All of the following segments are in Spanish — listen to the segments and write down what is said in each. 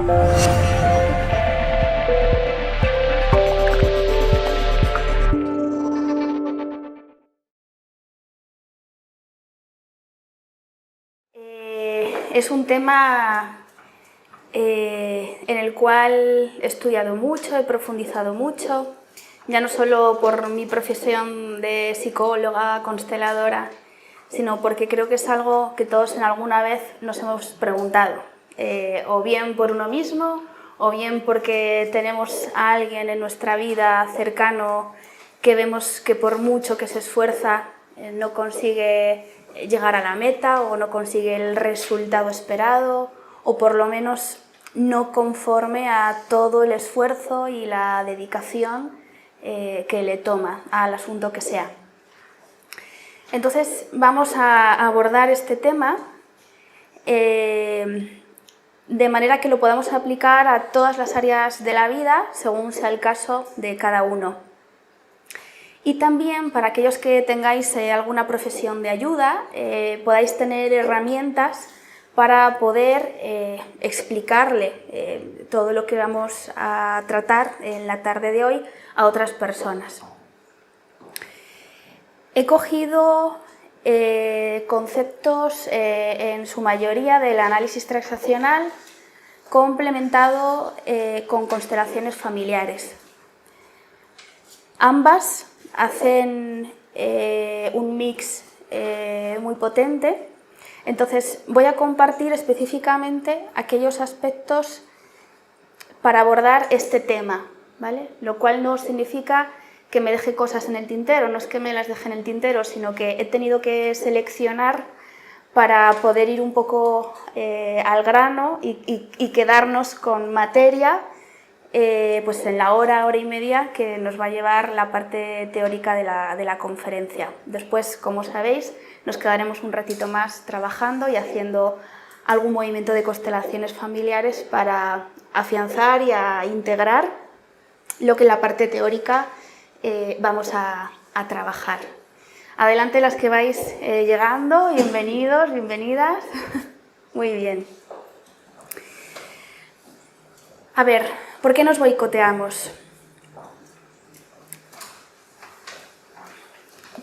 Es un tema en el cual he estudiado mucho, he profundizado mucho, ya no solo por mi profesión de psicóloga, consteladora, sino porque creo que es algo que todos en alguna vez nos hemos preguntado, o bien por uno mismo, o bien porque tenemos a alguien en nuestra vida cercano que vemos que por mucho que se esfuerza no consigue llegar a la meta o no consigue el resultado esperado, o por lo menos no conforme a todo el esfuerzo y la dedicación que le toma al asunto que sea. Entonces vamos a abordar este tema de manera que lo podamos aplicar a todas las áreas de la vida según sea el caso de cada uno. Y también para aquellos que tengáis alguna profesión de ayuda, podáis tener herramientas para poder explicarle todo lo que vamos a tratar en la tarde de hoy a otras personas. He cogido conceptos en su mayoría del análisis transaccional complementado con constelaciones familiares. Ambas hacen un mix muy potente, entonces voy a compartir específicamente aquellos aspectos para abordar este tema, ¿vale? Lo cual no significa que me deje cosas en el tintero, no es que me las deje en el tintero, sino que he tenido que seleccionar para poder ir un poco al grano y quedarnos con materia pues en la hora y media que nos va a llevar la parte teórica de la conferencia. Después, como sabéis, nos quedaremos un ratito más trabajando y haciendo algún movimiento de constelaciones familiares para afianzar y a integrar lo que en la parte teórica vamos a trabajar. Adelante las que vais llegando, bienvenidos, bienvenidas. Muy bien. A ver, ¿por qué nos boicoteamos?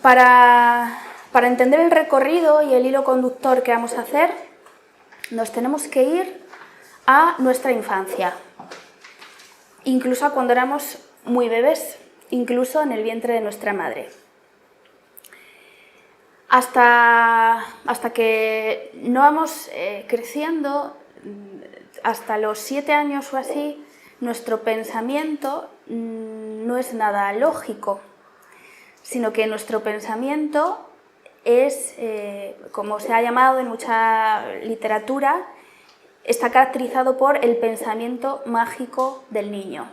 Para entender el recorrido y el hilo conductor que vamos a hacer, nos tenemos que ir a nuestra infancia, incluso a cuando éramos muy bebés, incluso en el vientre de nuestra madre. Hasta que no vamos creciendo, hasta los 7 años o así, nuestro pensamiento no es nada lógico, sino que nuestro pensamiento es, como se ha llamado en mucha literatura, está caracterizado por el pensamiento mágico del niño.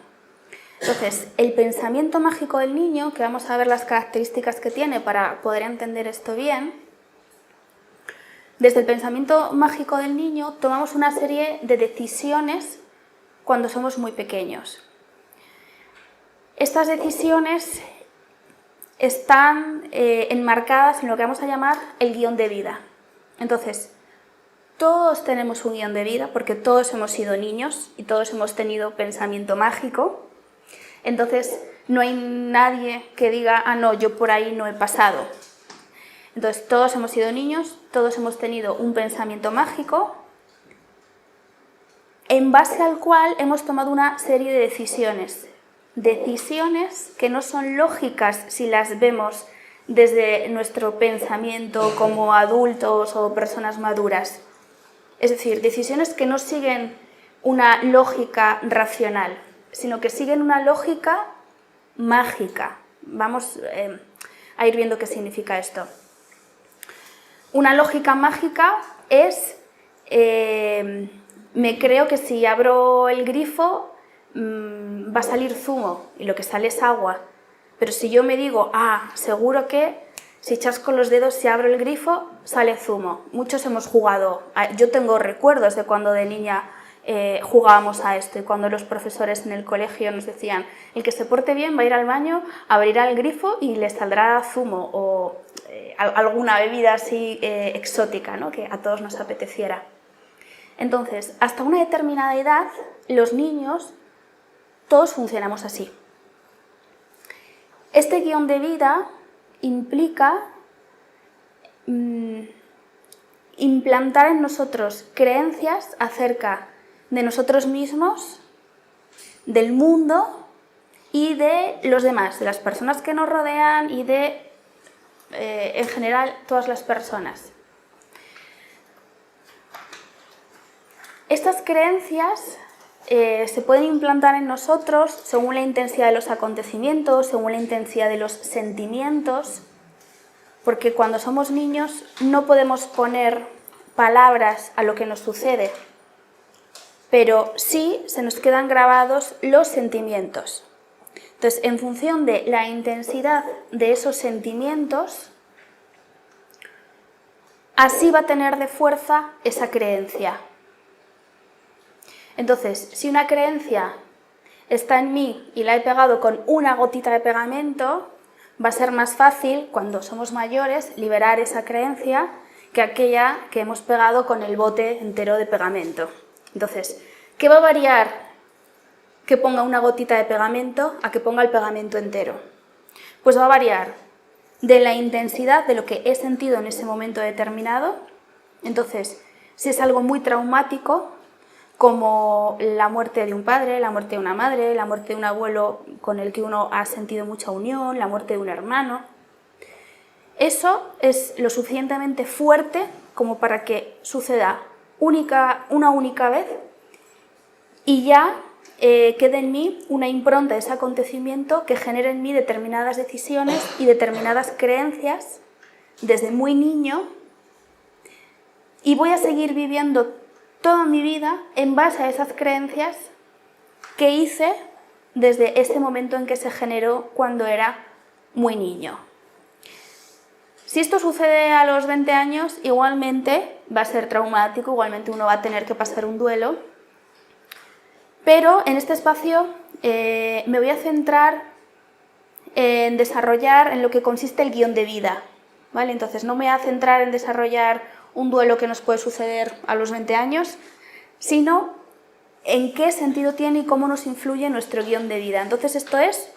Entonces, el pensamiento mágico del niño, que vamos a ver las características que tiene para poder entender esto bien, desde el pensamiento mágico del niño tomamos una serie de decisiones cuando somos muy pequeños. Estas decisiones están enmarcadas en lo que vamos a llamar el guión de vida. Entonces, todos tenemos un guión de vida porque todos hemos sido niños y todos hemos tenido pensamiento mágico. Entonces, no hay nadie que diga, ah, no, yo por ahí no he pasado. Entonces, todos hemos sido niños, todos hemos tenido un pensamiento mágico en base al cual hemos tomado una serie de decisiones. Decisiones que no son lógicas si las vemos desde nuestro pensamiento como adultos o personas maduras. Es decir, decisiones que no siguen una lógica racional, sino que siguen una lógica mágica. Vamos a ir viendo qué significa esto. Una lógica mágica es, me creo que si abro el grifo va a salir zumo y lo que sale es agua. Pero si yo me digo, seguro que si chasco los dedos, si abro el grifo, sale zumo. Muchos hemos jugado, yo tengo recuerdos de cuando de niña jugábamos a esto y cuando los profesores en el colegio nos decían el que se porte bien va a ir al baño, abrirá el grifo y le saldrá zumo o alguna bebida así exótica, ¿no? Que a todos nos apeteciera. Entonces, hasta una determinada edad, los niños, todos funcionamos así. Este guión de vida implica implantar en nosotros creencias acerca de nosotros mismos, del mundo y de los demás, de las personas que nos rodean y de, en general, todas las personas. Estas creencias se pueden implantar en nosotros según la intensidad de los acontecimientos, según la intensidad de los sentimientos, porque cuando somos niños no podemos poner palabras a lo que nos sucede, pero sí se nos quedan grabados los sentimientos. Entonces, en función de la intensidad de esos sentimientos, así va a tener de fuerza esa creencia. Entonces, si una creencia está en mí y la he pegado con una gotita de pegamento, va a ser más fácil, cuando somos mayores, liberar esa creencia que aquella que hemos pegado con el bote entero de pegamento. Entonces, ¿qué va a variar que ponga una gotita de pegamento a que ponga el pegamento entero? Pues va a variar de la intensidad de lo que he sentido en ese momento determinado. Entonces, si es algo muy traumático, como la muerte de un padre, la muerte de una madre, la muerte de un abuelo con el que uno ha sentido mucha unión, la muerte de un hermano. Eso es lo suficientemente fuerte como para que suceda una única vez y ya quede en mí una impronta de ese acontecimiento que genere en mí determinadas decisiones y determinadas creencias desde muy niño, y voy a seguir viviendo toda mi vida en base a esas creencias que hice desde ese momento en que se generó cuando era muy niño. Si esto sucede a los 20 años, igualmente va a ser traumático, igualmente uno va a tener que pasar un duelo, pero en este espacio me voy a centrar en desarrollar en lo que consiste el guión de vida, ¿vale? Entonces no me voy a centrar en desarrollar un duelo que nos puede suceder a los 20 años, sino en qué sentido tiene y cómo nos influye nuestro guión de vida. Entonces esto es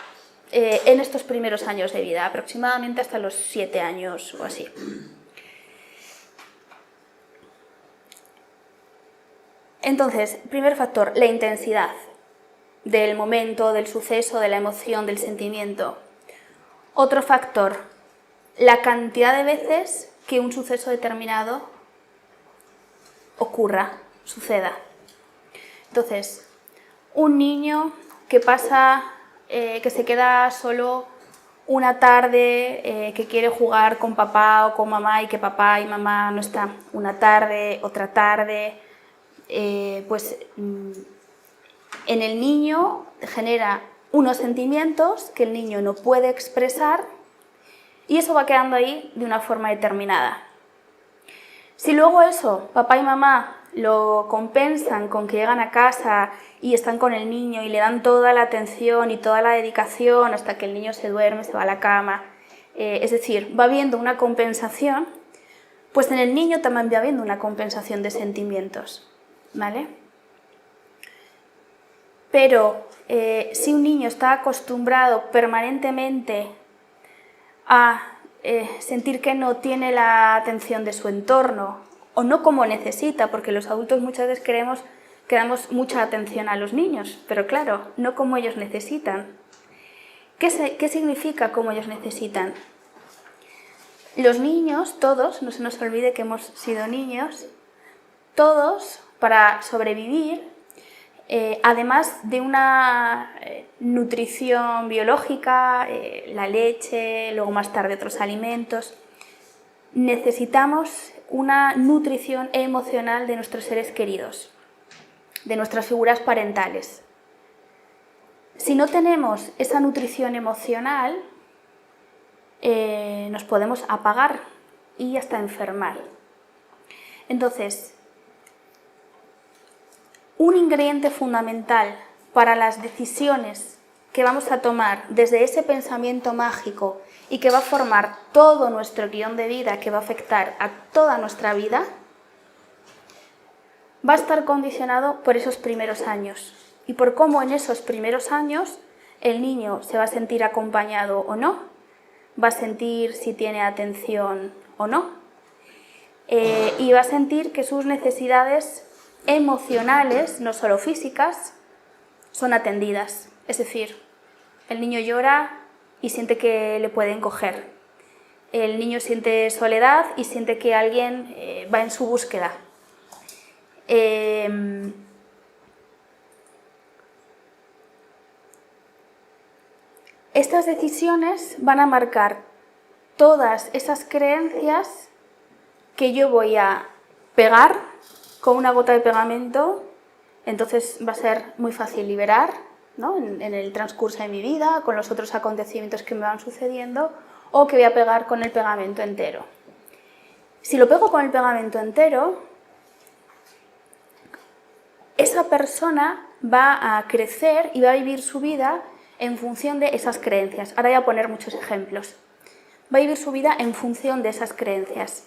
en estos primeros años de vida, aproximadamente hasta los 7 años o así. Entonces, primer factor, la intensidad del momento, del suceso, de la emoción, del sentimiento. Otro factor, la cantidad de veces que un suceso determinado ocurra, suceda. Entonces, un niño que que se queda solo una tarde, que quiere jugar con papá o con mamá y que papá y mamá no están una tarde, otra tarde, pues en el niño genera unos sentimientos que el niño no puede expresar y eso va quedando ahí de una forma determinada. Si luego eso, papá y mamá lo compensan con que llegan a casa y están con el niño y le dan toda la atención y toda la dedicación hasta que el niño se duerme, se va a la cama, es decir, va habiendo una compensación, pues en el niño también va habiendo una compensación de sentimientos, ¿vale? Pero si un niño está acostumbrado permanentemente a sentir que no tiene la atención de su entorno o no como necesita, porque los adultos muchas veces creemos que damos mucha atención a los niños, pero claro, no como ellos necesitan. ¿Qué significa como ellos necesitan? Los niños, todos, no se nos olvide que hemos sido niños, todos, para sobrevivir, además de una nutrición biológica, la leche, luego más tarde otros alimentos, necesitamos una nutrición emocional de nuestros seres queridos, de nuestras figuras parentales. Si no tenemos esa nutrición emocional, nos podemos apagar y hasta enfermar. Entonces, un ingrediente fundamental para las decisiones que vamos a tomar desde ese pensamiento mágico y que va a formar todo nuestro guión de vida, que va a afectar a toda nuestra vida, va a estar condicionado por esos primeros años y por cómo en esos primeros años el niño se va a sentir acompañado o no, va a sentir si tiene atención o no, y va a sentir que sus necesidades emocionales, no solo físicas, son atendidas. Es decir, el niño llora y siente que le pueden coger. El niño siente soledad y siente que alguien va en su búsqueda. Estas decisiones van a marcar todas esas creencias que yo voy a pegar con una gota de pegamento, entonces va a ser muy fácil liberar, ¿no? en el transcurso de mi vida, con los otros acontecimientos que me van sucediendo, o que voy a pegar con el pegamento entero. Si lo pego con el pegamento entero, esa persona va a crecer y va a vivir su vida en función de esas creencias. Ahora voy a poner muchos ejemplos. Va a vivir su vida en función de esas creencias.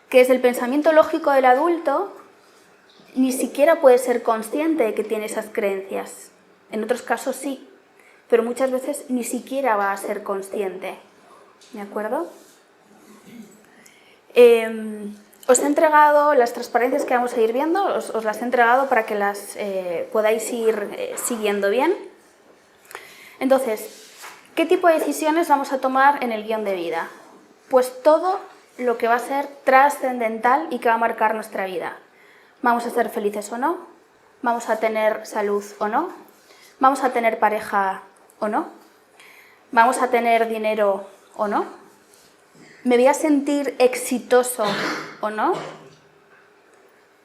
Que es el pensamiento lógico del adulto, ni siquiera puede ser consciente de que tiene esas creencias. En otros casos sí, pero muchas veces ni siquiera va a ser consciente. ¿De acuerdo? Os he entregado las transparencias que vamos a ir viendo, os las he entregado para que las podáis ir siguiendo bien. Entonces, ¿qué tipo de decisiones vamos a tomar en el guión de vida? Pues todo lo que va a ser trascendental y que va a marcar nuestra vida. ¿Vamos a ser felices o no? ¿Vamos a tener salud o no? ¿Vamos a tener pareja o no? ¿Vamos a tener dinero o no? ¿Me voy a sentir exitoso o no?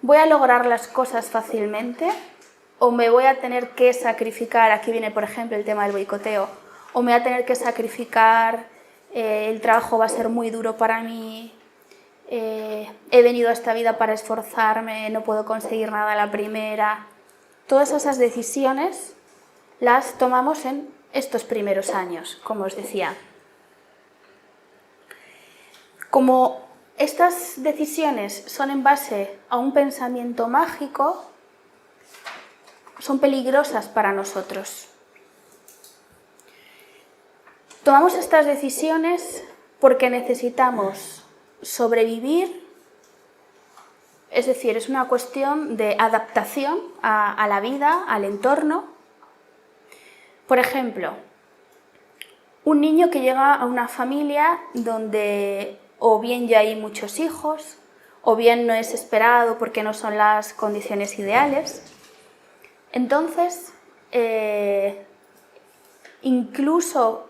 ¿Voy a lograr las cosas fácilmente? ¿O me voy a tener que sacrificar? Aquí viene, por ejemplo, el tema del boicoteo. ¿O me voy a tener que sacrificar? El trabajo va a ser muy duro para mí. He venido a esta vida para esforzarme, no puedo conseguir nada a la primera. Todas esas decisiones las tomamos en estos primeros años, como os decía. Como estas decisiones son en base a un pensamiento mágico, son peligrosas para nosotros. Tomamos estas decisiones porque necesitamos sobrevivir, es decir, es una cuestión de adaptación a la vida, al entorno. Por ejemplo, un niño que llega a una familia donde o bien ya hay muchos hijos, o bien no es esperado porque no son las condiciones ideales. Entonces, incluso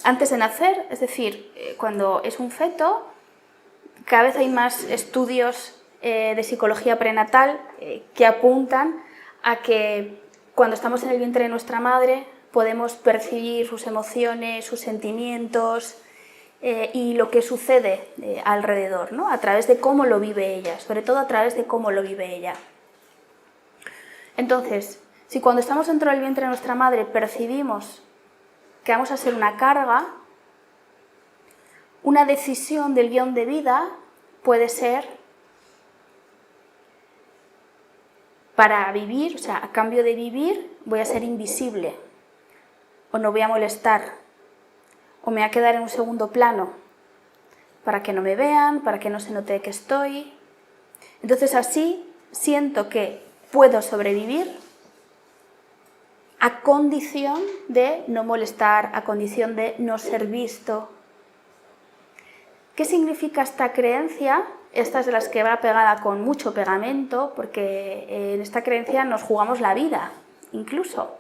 antes de nacer, es decir, cuando es un feto, cada vez hay más estudios de psicología prenatal que apuntan a que cuando estamos en el vientre de nuestra madre podemos percibir sus emociones, sus sentimientos y lo que sucede alrededor, ¿no? A través de cómo lo vive ella, sobre todo a través de cómo lo vive ella. Entonces, si cuando estamos dentro del vientre de nuestra madre percibimos que vamos a ser una carga, una decisión del guión de vida puede ser para vivir, o sea, a cambio de vivir voy a ser invisible, o no voy a molestar, o me voy a quedar en un segundo plano para que no me vean, para que no se note que estoy. Entonces así siento que puedo sobrevivir a condición de no molestar, a condición de no ser visto. ¿Qué significa esta creencia? Esta es de las que va pegada con mucho pegamento, porque en esta creencia nos jugamos la vida, incluso.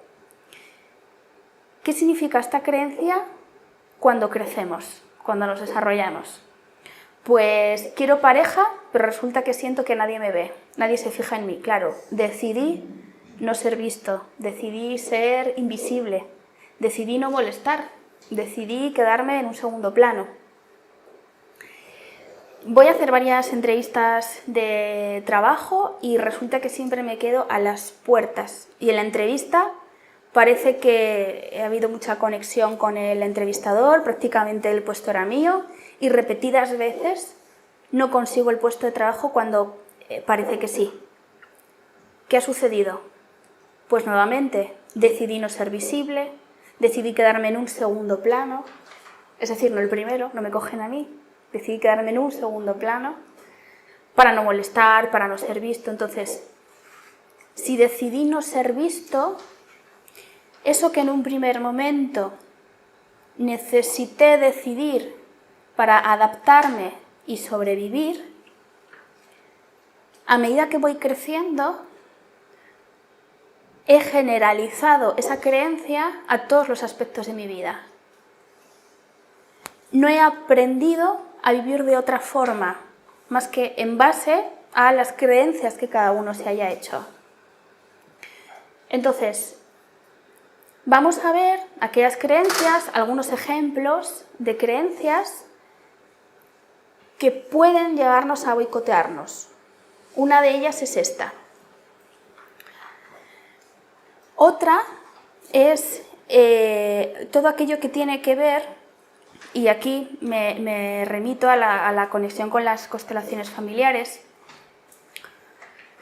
¿Qué significa esta creencia cuando crecemos, cuando nos desarrollamos? Pues quiero pareja, pero resulta que siento que nadie me ve, nadie se fija en mí. Claro, decidí no ser visto, decidí ser invisible, decidí no molestar, decidí quedarme en un segundo plano. Voy a hacer varias entrevistas de trabajo y resulta que siempre me quedo a las puertas. Y en la entrevista parece que ha habido mucha conexión con el entrevistador, prácticamente el puesto era mío y repetidas veces no consigo el puesto de trabajo cuando parece que sí. ¿Qué ha sucedido? Pues nuevamente decidí no ser visible, decidí quedarme en un segundo plano, es decir, no el primero, no me cogen a mí, decidí quedarme en un segundo plano para no molestar, para no ser visto. Entonces, si decidí no ser visto, eso que en un primer momento necesité decidir para adaptarme y sobrevivir, a medida que voy creciendo, he generalizado esa creencia a todos los aspectos de mi vida. No he aprendido a vivir de otra forma, más que en base a las creencias que cada uno se haya hecho. Entonces, vamos a ver aquellas creencias, algunos ejemplos de creencias que pueden llevarnos a boicotearnos. Una de ellas es esta. Otra es todo aquello que tiene que ver, y aquí me remito a la conexión con las constelaciones familiares.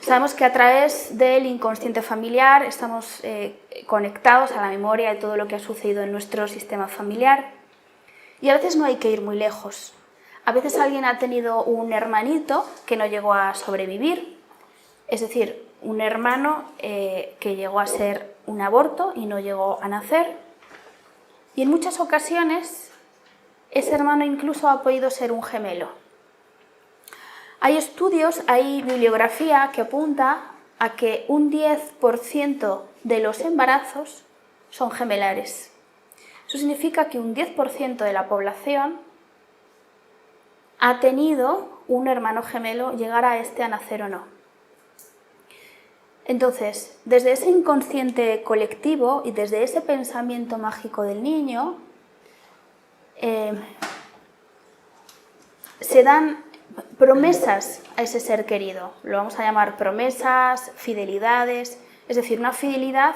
Sabemos que a través del inconsciente familiar estamos conectados a la memoria de todo lo que ha sucedido en nuestro sistema familiar, y a veces no hay que ir muy lejos. A veces alguien ha tenido un hermanito que no llegó a sobrevivir, es decir, un hermano que llegó a ser un aborto y no llegó a nacer, y en muchas ocasiones ese hermano incluso ha podido ser un gemelo. Hay estudios, hay bibliografía que apunta a que un 10% de los embarazos son gemelares. Eso significa que un 10% de la población ha tenido un hermano gemelo, llegar a este a nacer o no. Entonces, desde ese inconsciente colectivo y desde ese pensamiento mágico del niño, se dan promesas a ese ser querido. Lo vamos a llamar promesas, fidelidades, es decir, una fidelidad.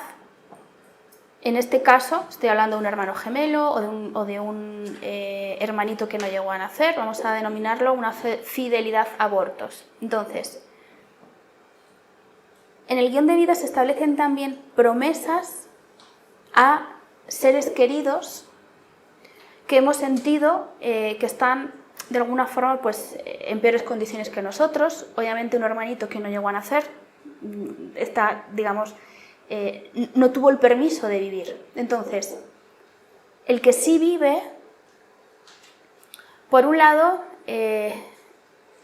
En este caso, estoy hablando de un hermano gemelo o de un hermanito que no llegó a nacer, vamos a denominarlo una fidelidad a abortos. Entonces, en el guión de vida se establecen también promesas a seres queridos que hemos sentido que están de alguna forma pues, en peores condiciones que nosotros. Obviamente un hermanito que no llegó a nacer está, digamos, no tuvo el permiso de vivir. Entonces, el que sí vive, por un lado,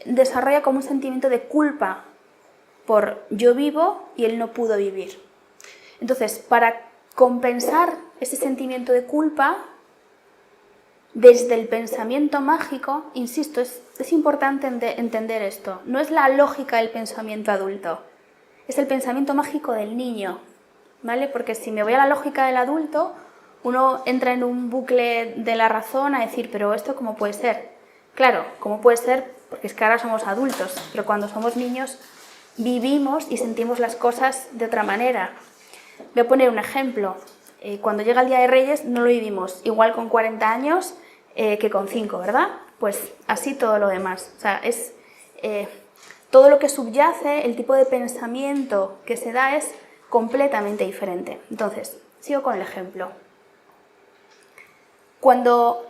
desarrolla como un sentimiento de culpa por yo vivo y él no pudo vivir. Entonces, para compensar ese sentimiento de culpa, desde el pensamiento mágico, insisto, es importante entender esto, no es la lógica del pensamiento adulto, es el pensamiento mágico del niño, ¿vale? Porque si me voy a la lógica del adulto, uno entra en un bucle de la razón a decir, pero ¿esto cómo puede ser? Claro, ¿cómo puede ser? Porque es que ahora somos adultos, pero cuando somos niños vivimos y sentimos las cosas de otra manera. Voy a poner un ejemplo. Cuando llega el Día de Reyes no lo vivimos igual con 40 años que con 5, ¿verdad? Pues así todo lo demás. O sea, es todo lo que subyace, el tipo de pensamiento que se da es completamente diferente. Entonces, sigo con el ejemplo. Cuando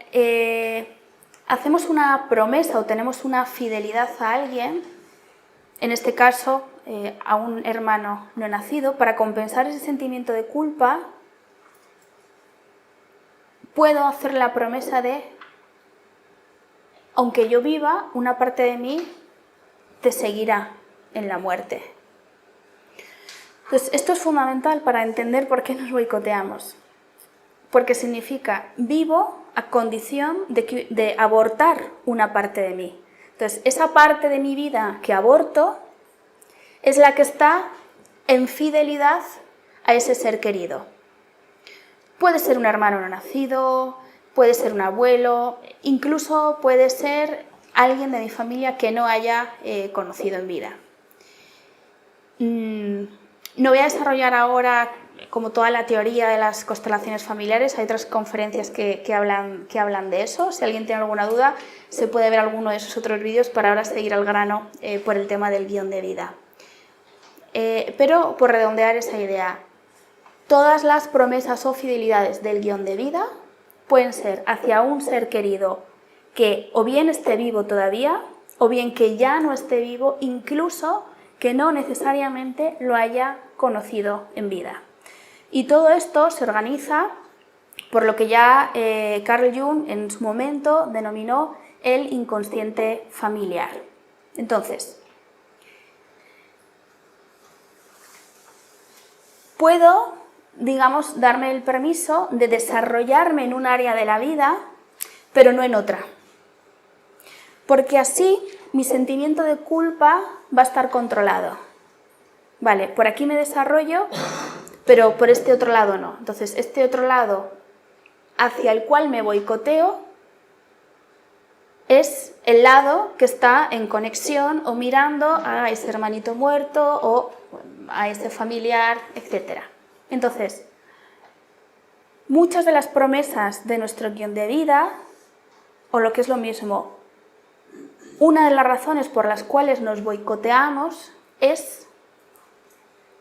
hacemos una promesa o tenemos una fidelidad a alguien, en este caso a un hermano no nacido, para compensar ese sentimiento de culpa, puedo hacer la promesa de, aunque yo viva, una parte de mí te seguirá en la muerte. Entonces, esto es fundamental para entender por qué nos boicoteamos. Porque significa vivo a condición de abortar una parte de mí. Entonces, esa parte de mi vida que aborto es la que está en fidelidad a ese ser querido. Puede ser un hermano no nacido, puede ser un abuelo, incluso puede ser alguien de mi familia que no haya conocido en vida. No voy a desarrollar ahora como toda la teoría de las constelaciones familiares, hay otras conferencias que hablan de eso. Si alguien tiene alguna duda, se puede ver alguno de esos otros vídeos para ahora seguir al grano por el tema del guión de vida. Pero por redondear esa idea, todas las promesas o fidelidades del guión de vida pueden ser hacia un ser querido que o bien esté vivo todavía, o bien que ya no esté vivo, incluso que no necesariamente lo haya conocido en vida. Y todo esto se organiza por lo que ya Carl Jung en su momento denominó el inconsciente familiar. Entonces, puedo, digamos, darme el permiso de desarrollarme en un área de la vida, pero no en otra. Porque así mi sentimiento de culpa va a estar controlado. Vale, por aquí me desarrollo, pero por este otro lado no. Entonces, este otro lado hacia el cual me boicoteo es el lado que está en conexión o mirando a ese hermanito muerto o a ese familiar, etc. Entonces, muchas de las promesas de nuestro guión de vida, o lo que es lo mismo, una de las razones por las cuales nos boicoteamos es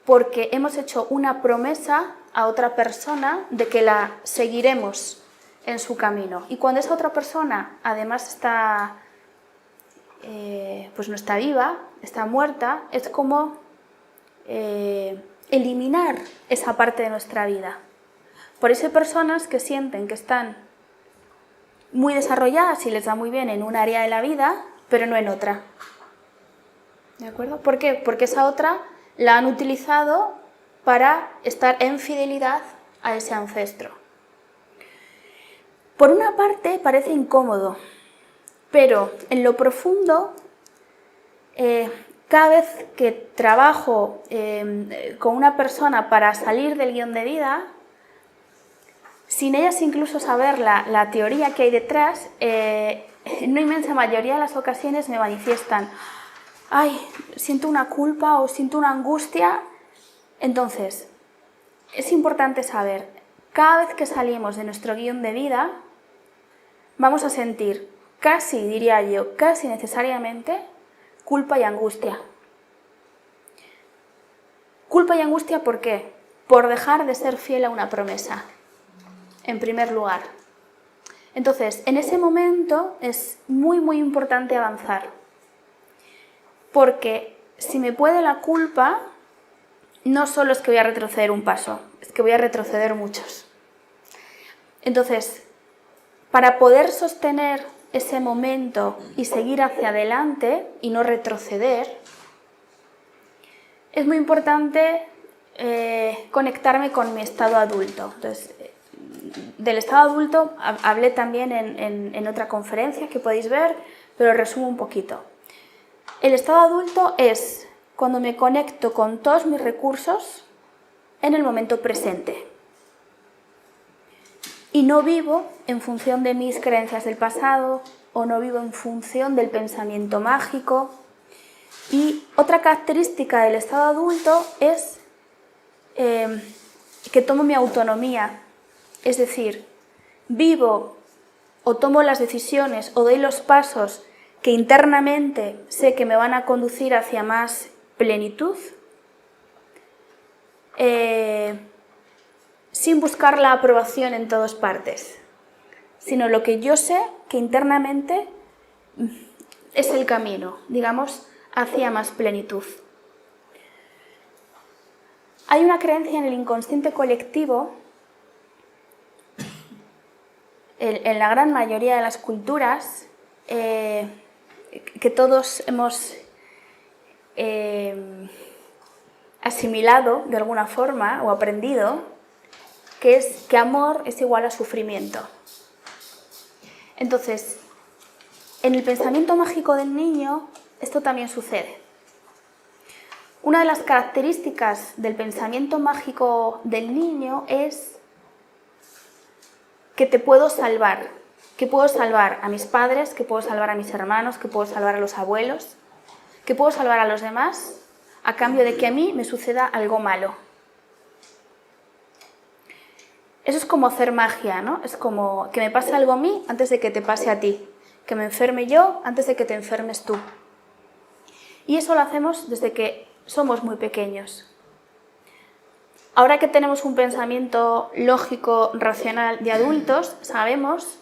porque hemos hecho una promesa a otra persona de que la seguiremos en su camino. Y cuando esa otra persona además está, pues no está viva, está muerta, es como eliminar esa parte de nuesra vida. Por eso hay personas que sienten que están muy desarrolladas y les va muy bien en un área de la vida, pero no en otra. ¿De acuerdo? ¿Por qué? Porque esa otra la han utilizado para estar en fidelidad a ese ancestro. Por una parte parece incómodo, pero en lo profundo, cada vez que trabajo con una persona para salir del guión de vida, sin ellas incluso saber la teoría que hay detrás, en una inmensa mayoría de las ocasiones me manifiestan: ay, siento una culpa o siento una angustia. Entonces, es importante saber, cada vez que salimos de nuestro guión de vida, vamos a sentir casi, diría yo, casi necesariamente, culpa y angustia. Culpa y angustia, ¿por qué? Por dejar de ser fiel a una promesa, en primer lugar. Entonces, en ese momento es muy, muy importante avanzar. Porque si me puede la culpa, no solo es que voy a retroceder un paso, es que voy a retroceder muchos. Entonces, para poder sostener ese momento y seguir hacia adelante y no retroceder, es muy importante conectarme con mi estado adulto. Entonces, del estado adulto hablé también en otra conferencia que podéis ver, pero resumo un poquito. El estado adulto es cuando me conecto con todos mis recursos en el momento presente y no vivo en función de mis creencias del pasado o no vivo en función del pensamiento mágico. Y otra característica del estado adulto es que tomo mi autonomía, es decir, vivo o tomo las decisiones o doy los pasos que internamente sé que me van a conducir hacia más plenitud, sin buscar la aprobación en todas partes, sino lo que yo sé que internamente es el camino, digamos, hacia más plenitud. Hay una creencia en el inconsciente colectivo, en la gran mayoría de las culturas, que todos hemos asimilado de alguna forma o aprendido, que es que amor es igual a sufrimiento. Entonces, en el pensamiento mágico del niño, esto también sucede. Una de las características del pensamiento mágico del niño es que te puedo salvar, que puedo salvar a mis padres, que puedo salvar a mis hermanos, que puedo salvar a los abuelos, que puedo salvar a los demás a cambio de que a mí me suceda algo malo. Eso es como hacer magia, ¿no? Es como que me pase algo a mí antes de que te pase a ti, que me enferme yo antes de que te enfermes tú. Y eso lo hacemos desde que somos muy pequeños. Ahora que tenemos un pensamiento lógico, racional de adultos, sabemos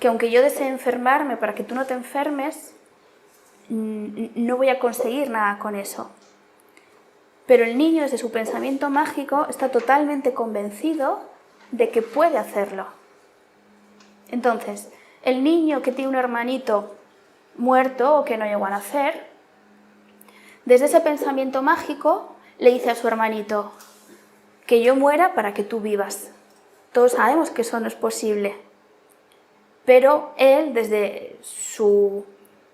que aunque yo desee enfermarme para que tú no te enfermes, no voy a conseguir nada con eso. Pero el niño, desde su pensamiento mágico, está totalmente convencido de que puede hacerlo. Entonces, el niño que tiene un hermanito muerto o que no llegó a nacer, desde ese pensamiento mágico le dice a su hermanito que yo muera para que tú vivas. Todos sabemos que eso no es posible, pero él, desde su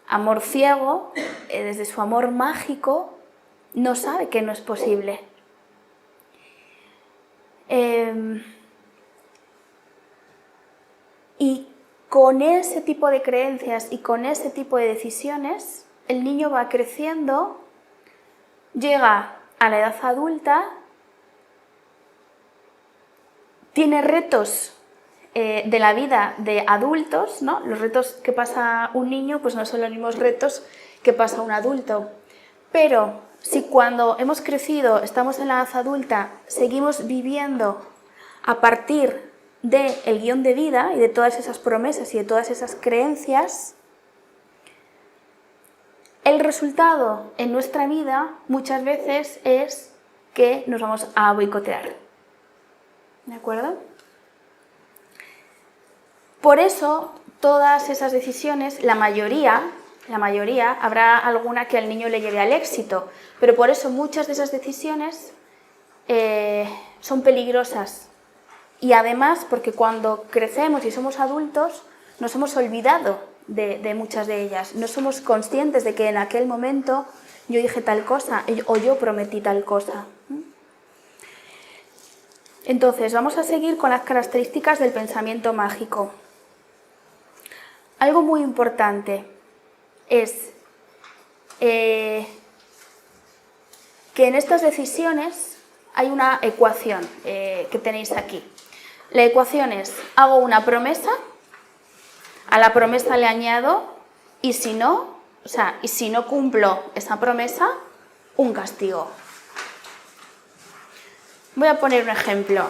amor ciego, desde su amor mágico, no sabe que no es posible. Y con ese tipo de creencias y con ese tipo de decisiones, el niño va creciendo, llega a la edad adulta, tiene retos de la vida de adultos, ¿no? Los retos que pasa un niño pues no son los mismos retos que pasa un adulto. Pero si cuando hemos crecido, estamos en la edad adulta, seguimos viviendo a partir del guión de vida y de todas esas promesas y de todas esas creencias, el resultado en nuestra vida muchas veces es que nos vamos a boicotear. ¿De acuerdo? Por eso, todas esas decisiones, la mayoría, habrá alguna que al niño le lleve al éxito, pero por eso muchas de esas decisiones son peligrosas. Y además, porque cuando crecemos y somos adultos, nos hemos olvidado de muchas de ellas. No somos conscientes de que en aquel momento yo dije tal cosa o yo prometí tal cosa. Entonces, vamos a seguir con las características del pensamiento mágico. Algo muy importante es que en estas decisiones hay una ecuación que tenéis aquí. La ecuación es, hago una promesa, a la promesa le añado, y si no cumplo esa promesa, un castigo. Voy a poner un ejemplo.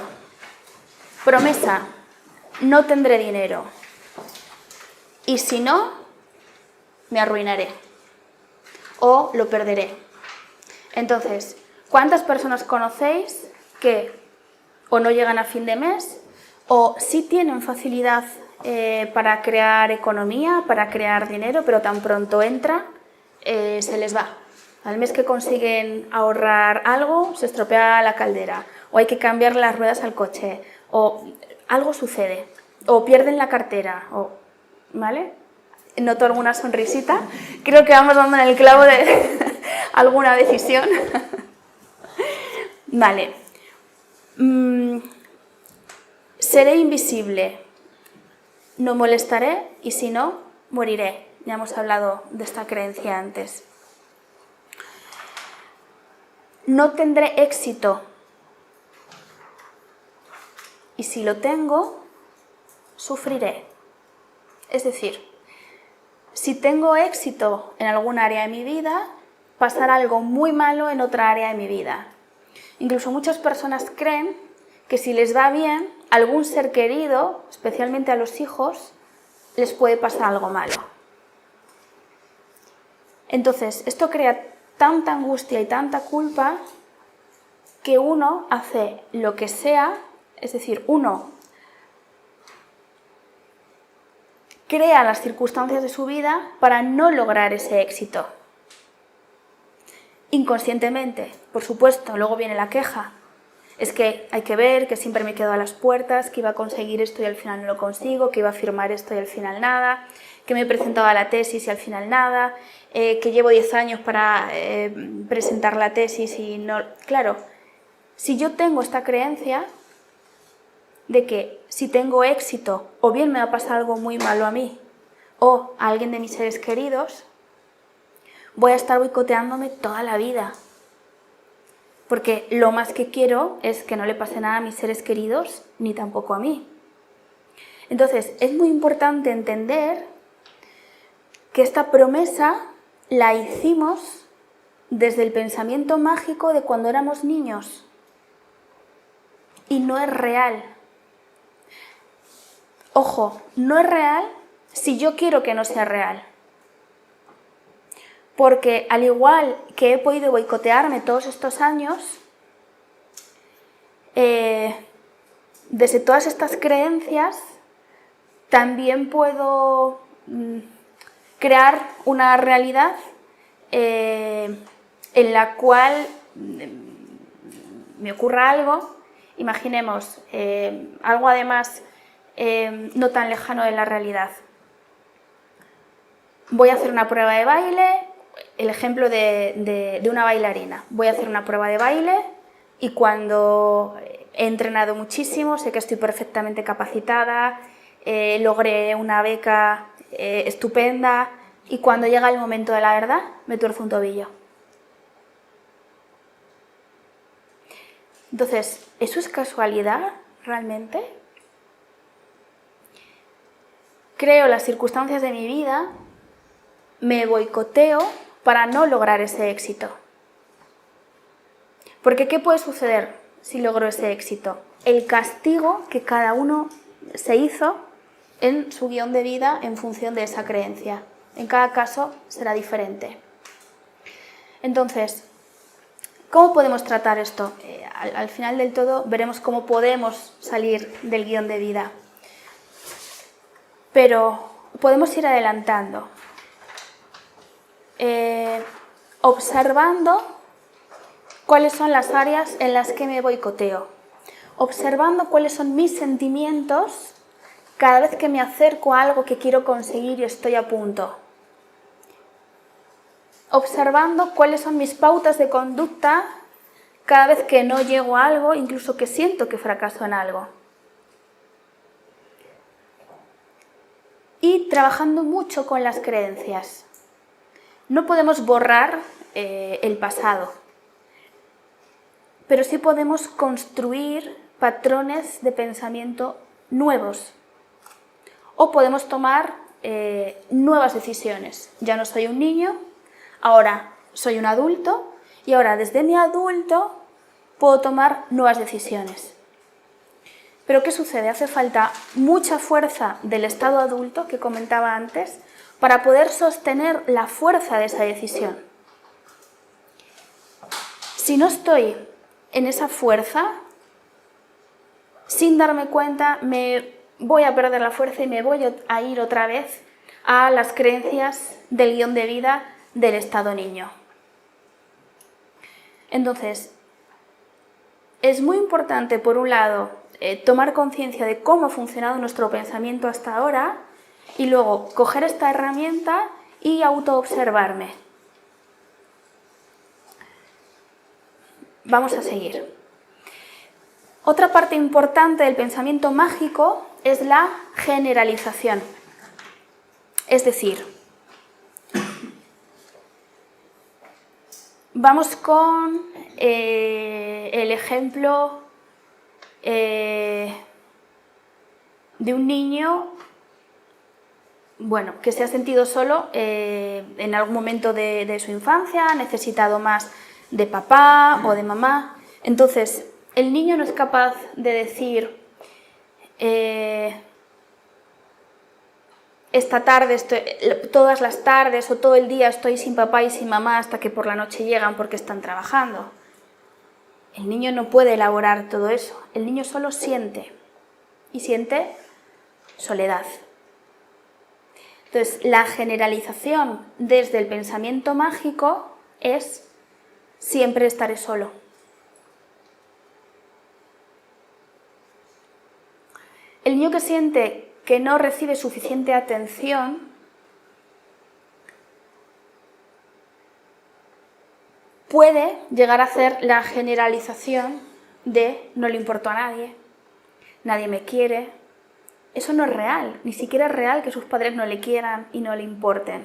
Promesa, no tendré dinero. Y si no, me arruinaré. O lo perderé. Entonces, ¿cuántas personas conocéis que o no llegan a fin de mes o sí tienen facilidad para crear economía, para crear dinero, pero tan pronto entra, se les va? Al mes que consiguen ahorrar algo, se estropea la caldera, o hay que cambiar las ruedas al coche, o algo sucede, o pierden la cartera, ¿vale? Noto alguna sonrisita. Creo que vamos dando en el clavo de alguna decisión. Vale. Seré invisible, no molestaré y si no, moriré. Ya hemos hablado de esta creencia antes. No tendré éxito y si lo tengo, sufriré. Es decir, si tengo éxito en algún área de mi vida, pasará algo muy malo en otra área de mi vida. Incluso muchas personas creen que si les va bien, algún ser querido, especialmente a los hijos, les puede pasar algo malo. Entonces, esto crea tanta angustia y tanta culpa que uno hace lo que sea, es decir, uno crea las circunstancias de su vida para no lograr ese éxito. Inconscientemente, por supuesto, luego viene la queja. Es que hay que ver, que siempre me quedo a las puertas, que iba a conseguir esto y al final no lo consigo, que iba a firmar esto y al final nada, que me he presentado a la tesis y al final nada, que llevo 10 años para presentar la tesis y no... Claro, si yo tengo esta creencia de que si tengo éxito o bien me va a pasar algo muy malo a mí o a alguien de mis seres queridos, voy a estar boicoteándome toda la vida. porque lo más que quiero es que no le pase nada a mis seres queridos, ni tampoco a mí. Entonces, es muy importante entender que esta promesa la hicimos desde el pensamiento mágico de cuando éramos niños y no es real. Ojo, no es real si yo quiero que no sea real. Porque al igual que he podido boicotearme todos estos años, desde todas estas creencias también puedo crear una realidad en la cual me ocurra algo, imaginemos, algo además no tan lejano de la realidad. Voy a hacer una prueba de baile, el ejemplo de una bailarina. Voy a hacer una prueba de baile y cuando he entrenado muchísimo, sé que estoy perfectamente capacitada, logré una beca estupenda y cuando llega el momento de la verdad me tuerzo un tobillo. Entonces, ¿eso es casualidad realmente? Creo las circunstancias de mi vida, me boicoteo para no lograr ese éxito. Porque ¿qué puede suceder si logro ese éxito? El castigo que cada uno se hizo en su guión de vida en función de esa creencia. En cada caso será diferente. Entonces, ¿cómo podemos tratar esto? Al final del todo veremos cómo podemos salir del guión de vida. Pero podemos ir adelantando. Observando cuáles son las áreas en las que me boicoteo. Observando cuáles son mis sentimientos cada vez que me acerco a algo que quiero conseguir y estoy a punto. Observando cuáles son mis pautas de conducta cada vez que no llego a algo, incluso que siento que fracaso en algo. Y trabajando mucho con las creencias. No podemos borrar el pasado, pero sí podemos construir patrones de pensamiento nuevos. O podemos tomar nuevas decisiones. Ya no soy un niño, ahora soy un adulto y ahora desde mi adulto puedo tomar nuevas decisiones. Pero ¿qué sucede? Hace falta mucha fuerza del estado adulto que comentaba antes para poder sostener la fuerza de esa decisión. Si no estoy en esa fuerza, sin darme cuenta, me voy a perder la fuerza y me voy a ir otra vez a las creencias del guión de vida del estado niño. Entonces, es muy importante, por un lado, tomar conciencia de cómo ha funcionado nuestro pensamiento hasta ahora y luego coger esta herramienta y autoobservarme. Vamos a seguir. Otra parte importante del pensamiento mágico es la generalización. Es decir, vamos con el ejemplo de un niño que se ha sentido solo en algún momento de su infancia, ha necesitado más de papá o de mamá. Entonces, el niño no es capaz de decir esta tarde, todas las tardes o todo el día estoy sin papá y sin mamá hasta que por la noche llegan porque están trabajando. El niño no puede elaborar todo eso. El niño solo siente y siente soledad. Entonces, la generalización desde el pensamiento mágico es siempre estaré solo. El niño que siente que no recibe suficiente atención puede llegar a hacer la generalización de no le importo a nadie, nadie me quiere. Eso no es real, ni siquiera es real que sus padres no le quieran y no le importen,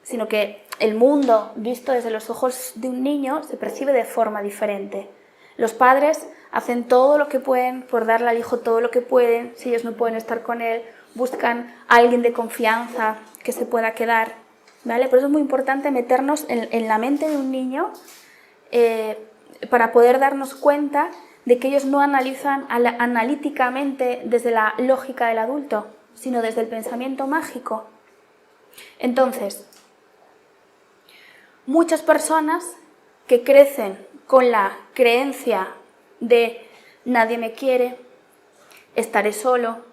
sino que el mundo visto desde los ojos de un niño se percibe de forma diferente. Los padres hacen todo lo que pueden por darle al hijo todo lo que pueden. Si ellos no pueden estar con él, buscan a alguien de confianza que se pueda quedar, ¿vale? Por eso es muy importante meternos en la mente de un niño para poder darnos cuenta de que ellos no analizan analíticamente desde la lógica del adulto, sino desde el pensamiento mágico. Entonces, muchas personas que crecen con la creencia de nadie me quiere, estaré solo.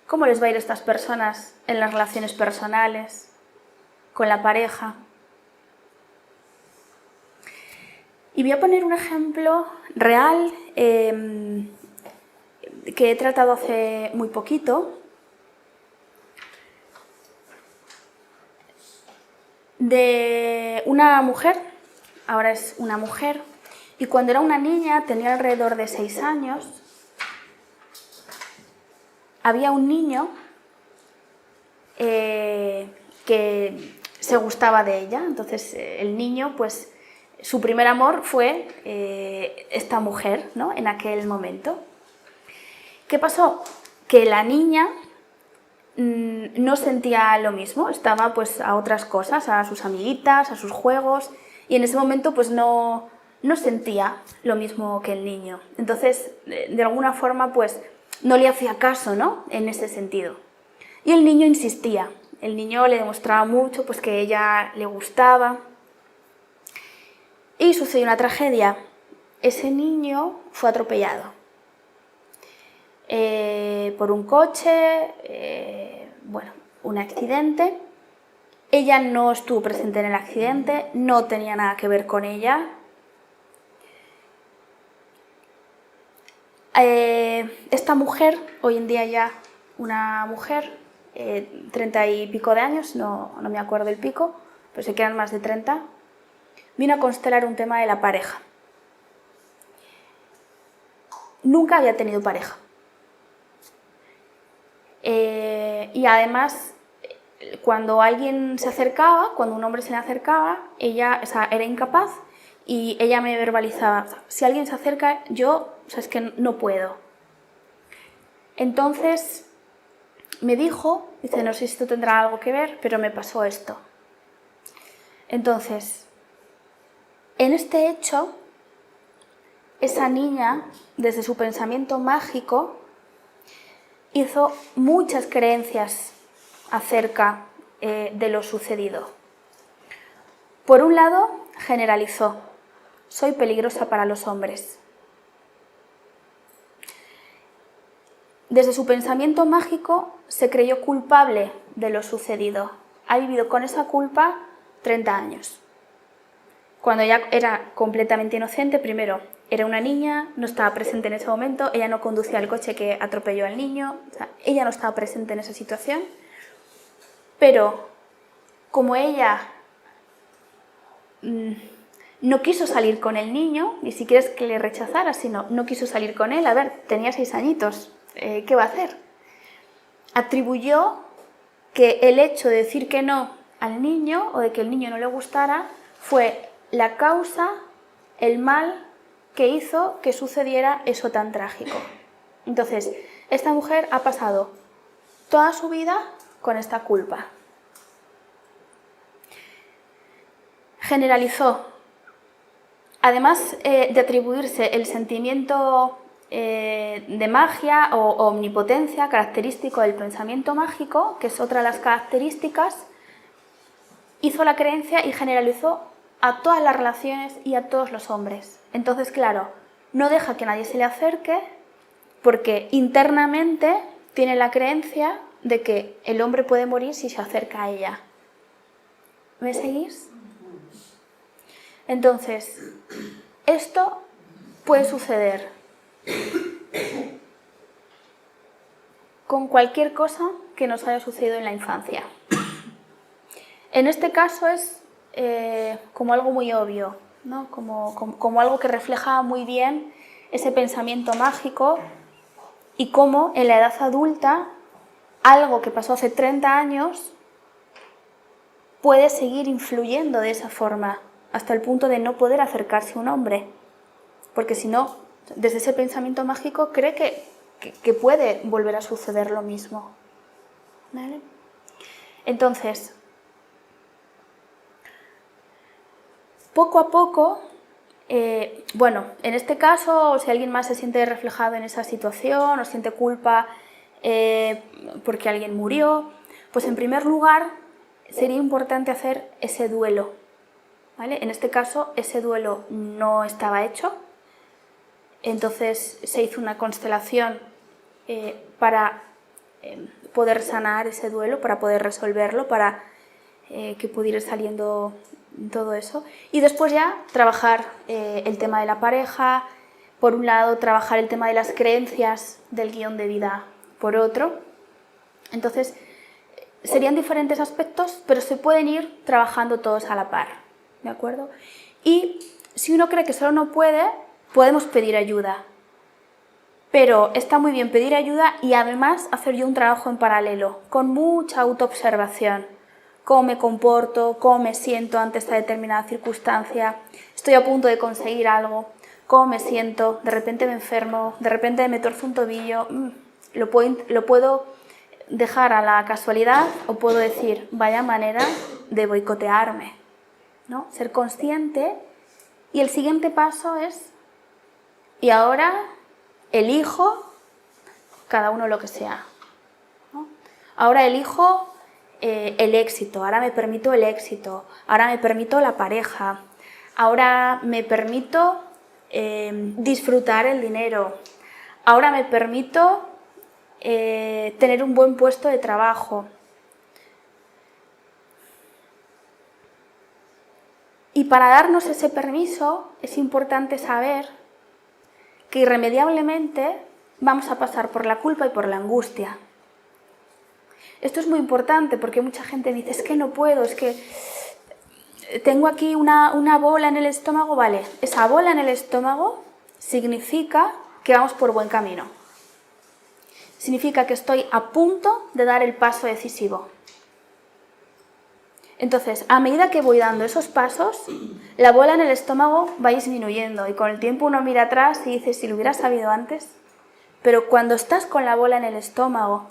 ¿Cómo les va a ir a estas personas en las relaciones personales, con la pareja? Y voy a poner un ejemplo real que he tratado hace muy poquito, de una mujer, ahora es una mujer, y cuando era una niña, tenía alrededor de 6 años, había un niño que se gustaba de ella. Entonces el niño, pues su primer amor fue esta mujer, ¿no? En aquel momento. ¿Qué pasó? Que la niña no sentía lo mismo, estaba pues a otras cosas, a sus amiguitas, a sus juegos, y en ese momento pues no sentía lo mismo que el niño. Entonces, de alguna forma, pues no le hacía caso, ¿no? En ese sentido. Y el niño insistía. El niño le demostraba mucho pues que ella le gustaba. Y sucedió una tragedia. Ese niño fue atropellado por un coche, bueno, un accidente. Ella no estuvo presente en el accidente, no tenía nada que ver con ella. Esta mujer, hoy en día ya una mujer, 30 y pico de años, no me acuerdo el pico, pero se quedan más de 30, vino a constelar un tema de la pareja. Nunca había tenido pareja. Y además, cuando alguien se acercaba, cuando un hombre se le acercaba, ella, o sea, era incapaz y ella me verbalizaba, o sea, si alguien se acerca, yo, o sea, es que no puedo. Entonces me dijo, dice, no sé si esto tendrá algo que ver, pero me pasó esto. Entonces, en este hecho, esa niña, desde su pensamiento mágico, hizo muchas creencias acerca de lo sucedido. Por un lado, generalizó, soy peligrosa para los hombres. Desde su pensamiento mágico se creyó culpable de lo sucedido. Ha vivido con esa culpa 30 años. Cuando ella era completamente inocente, primero, era una niña, no estaba presente en ese momento, ella no conducía el coche que atropelló al niño, o sea, ella no estaba presente en esa situación, pero como ella no quiso salir con el niño, ni siquiera es que le rechazara, sino no quiso salir con él, a ver, tenía 6 añitos, ¿qué va a hacer? Atribuyó que el hecho de decir que no al niño o de que el niño no le gustara fue la causa, el mal que hizo que sucediera eso tan trágico. Entonces, esta mujer ha pasado toda su vida con esta culpa. Generalizó. Además de atribuirse el sentimiento de magia o omnipotencia característico del pensamiento mágico, que es otra de las características, hizo la creencia y generalizó a todas las relaciones y a todos los hombres. Entonces, claro, no deja que nadie se le acerque porque internamente tiene la creencia de que el hombre puede morir si se acerca a ella. ¿Me seguís? Entonces, esto puede suceder con cualquier cosa que nos haya sucedido en la infancia. En este caso es como algo muy obvio, ¿no? Como algo que refleja muy bien ese pensamiento mágico y cómo en la edad adulta algo que pasó hace 30 años puede seguir influyendo de esa forma, hasta el punto de no poder acercarse a un hombre, porque si no, desde ese pensamiento mágico cree que puede volver a suceder lo mismo. ¿Vale? Entonces, poco a poco, bueno, en este caso, si alguien más se siente reflejado en esa situación o siente culpa porque alguien murió, pues en primer lugar sería importante hacer ese duelo. ¿Vale? En este caso, ese duelo no estaba hecho, entonces se hizo una constelación para poder sanar ese duelo, para poder resolverlo, para que pudiera ir saliendo todo eso. Y después ya trabajar el tema de la pareja, por un lado trabajar el tema de las creencias del guión de vida por otro. Entonces serían diferentes aspectos, pero se pueden ir trabajando todos a la par, ¿de acuerdo? Y si uno cree que solo no puede, podemos pedir ayuda. Pero está muy bien pedir ayuda y además hacer yo un trabajo en paralelo, con mucha autoobservación. Cómo me comporto, cómo me siento ante esta determinada circunstancia, estoy a punto de conseguir algo, cómo me siento, de repente me enfermo, de repente me torzo un tobillo, lo puedo dejar a la casualidad o puedo decir, vaya manera de boicotearme, ¿no? Ser consciente y el siguiente paso es, y ahora elijo cada uno lo que sea, ¿no? Ahora elijo el éxito, ahora me permito el éxito, ahora me permito la pareja, ahora me permito disfrutar el dinero, ahora me permito tener un buen puesto de trabajo. Y para darnos ese permiso es importante saber que irremediablemente vamos a pasar por la culpa y por la angustia. Esto es muy importante porque mucha gente dice, es que no puedo, es que tengo aquí una bola en el estómago. Vale, esa bola en el estómago significa que vamos por buen camino. Significa que estoy a punto de dar el paso decisivo. Entonces, a medida que voy dando esos pasos, la bola en el estómago va disminuyendo y con el tiempo uno mira atrás y dice, si lo hubiera sabido antes. Pero cuando estás con la bola en el estómago,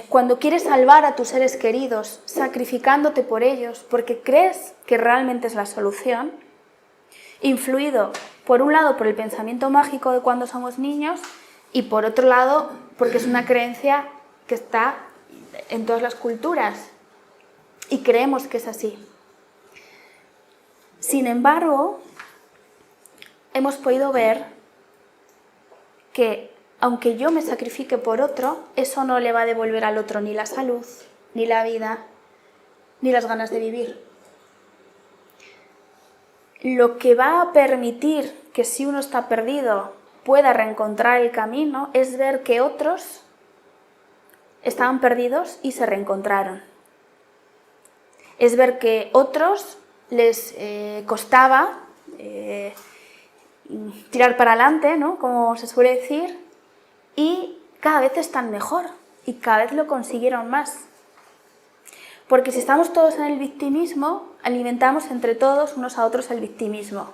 cuando quieres salvar a tus seres queridos, sacrificándote por ellos, porque crees que realmente es la solución, influido por un lado por el pensamiento mágico de cuando somos niños y por otro lado porque es una creencia que está en todas las culturas y creemos que es así. Sin embargo, hemos podido ver que aunque yo me sacrifique por otro, eso no le va a devolver al otro ni la salud, ni la vida, ni las ganas de vivir. Lo que va a permitir que si uno está perdido pueda reencontrar el camino es ver que otros estaban perdidos y se reencontraron. Es ver que otros les costaba tirar para adelante, ¿no? Como se suele decir, y cada vez están mejor y cada vez lo consiguieron más. Porque si estamos todos en el victimismo, alimentamos entre todos unos a otros el victimismo.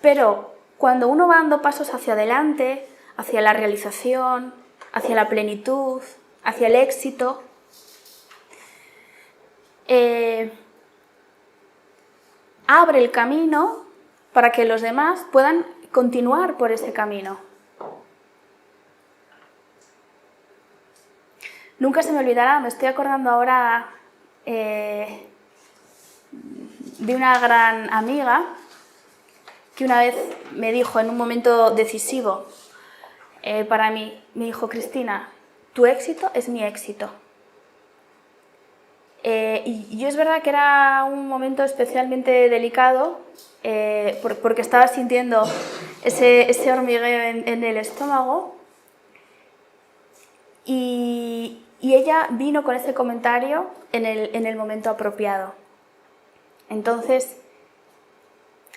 Pero cuando uno va dando pasos hacia adelante, hacia la realización, hacia la plenitud, hacia el éxito, abre el camino para que los demás puedan continuar por ese camino. Nunca se me olvidará, me estoy acordando ahora de una gran amiga que una vez me dijo en un momento decisivo para mí, me dijo, Cristina, tu éxito es mi éxito. Y yo es verdad que era un momento especialmente delicado porque estaba sintiendo ese hormigueo en el estómago y ella vino con ese comentario en el momento apropiado. Entonces,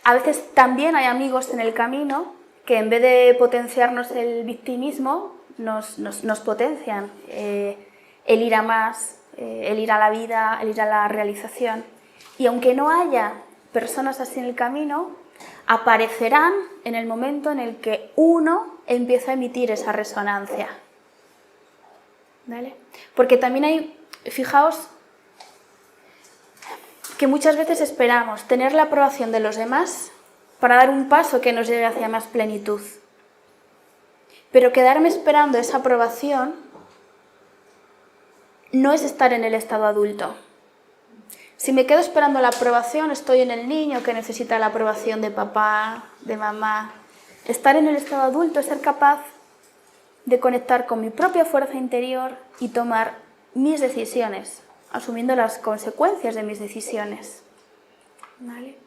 a veces también hay amigos en el camino que en vez de potenciarnos el victimismo, nos potencian el ir a más, el ir a la vida, el ir a la realización. Y aunque no haya personas así en el camino, aparecerán en el momento en el que uno empieza a emitir esa resonancia. ¿Vale? Porque también hay, fijaos, que muchas veces esperamos tener la aprobación de los demás para dar un paso que nos lleve hacia más plenitud. Pero quedarme esperando esa aprobación no es estar en el estado adulto. Si me quedo esperando la aprobación, estoy en el niño que necesita la aprobación de papá, de mamá. Estar en el estado adulto es ser capaz de conectar con mi propia fuerza interior y tomar mis decisiones, asumiendo las consecuencias de mis decisiones. ¿Vale?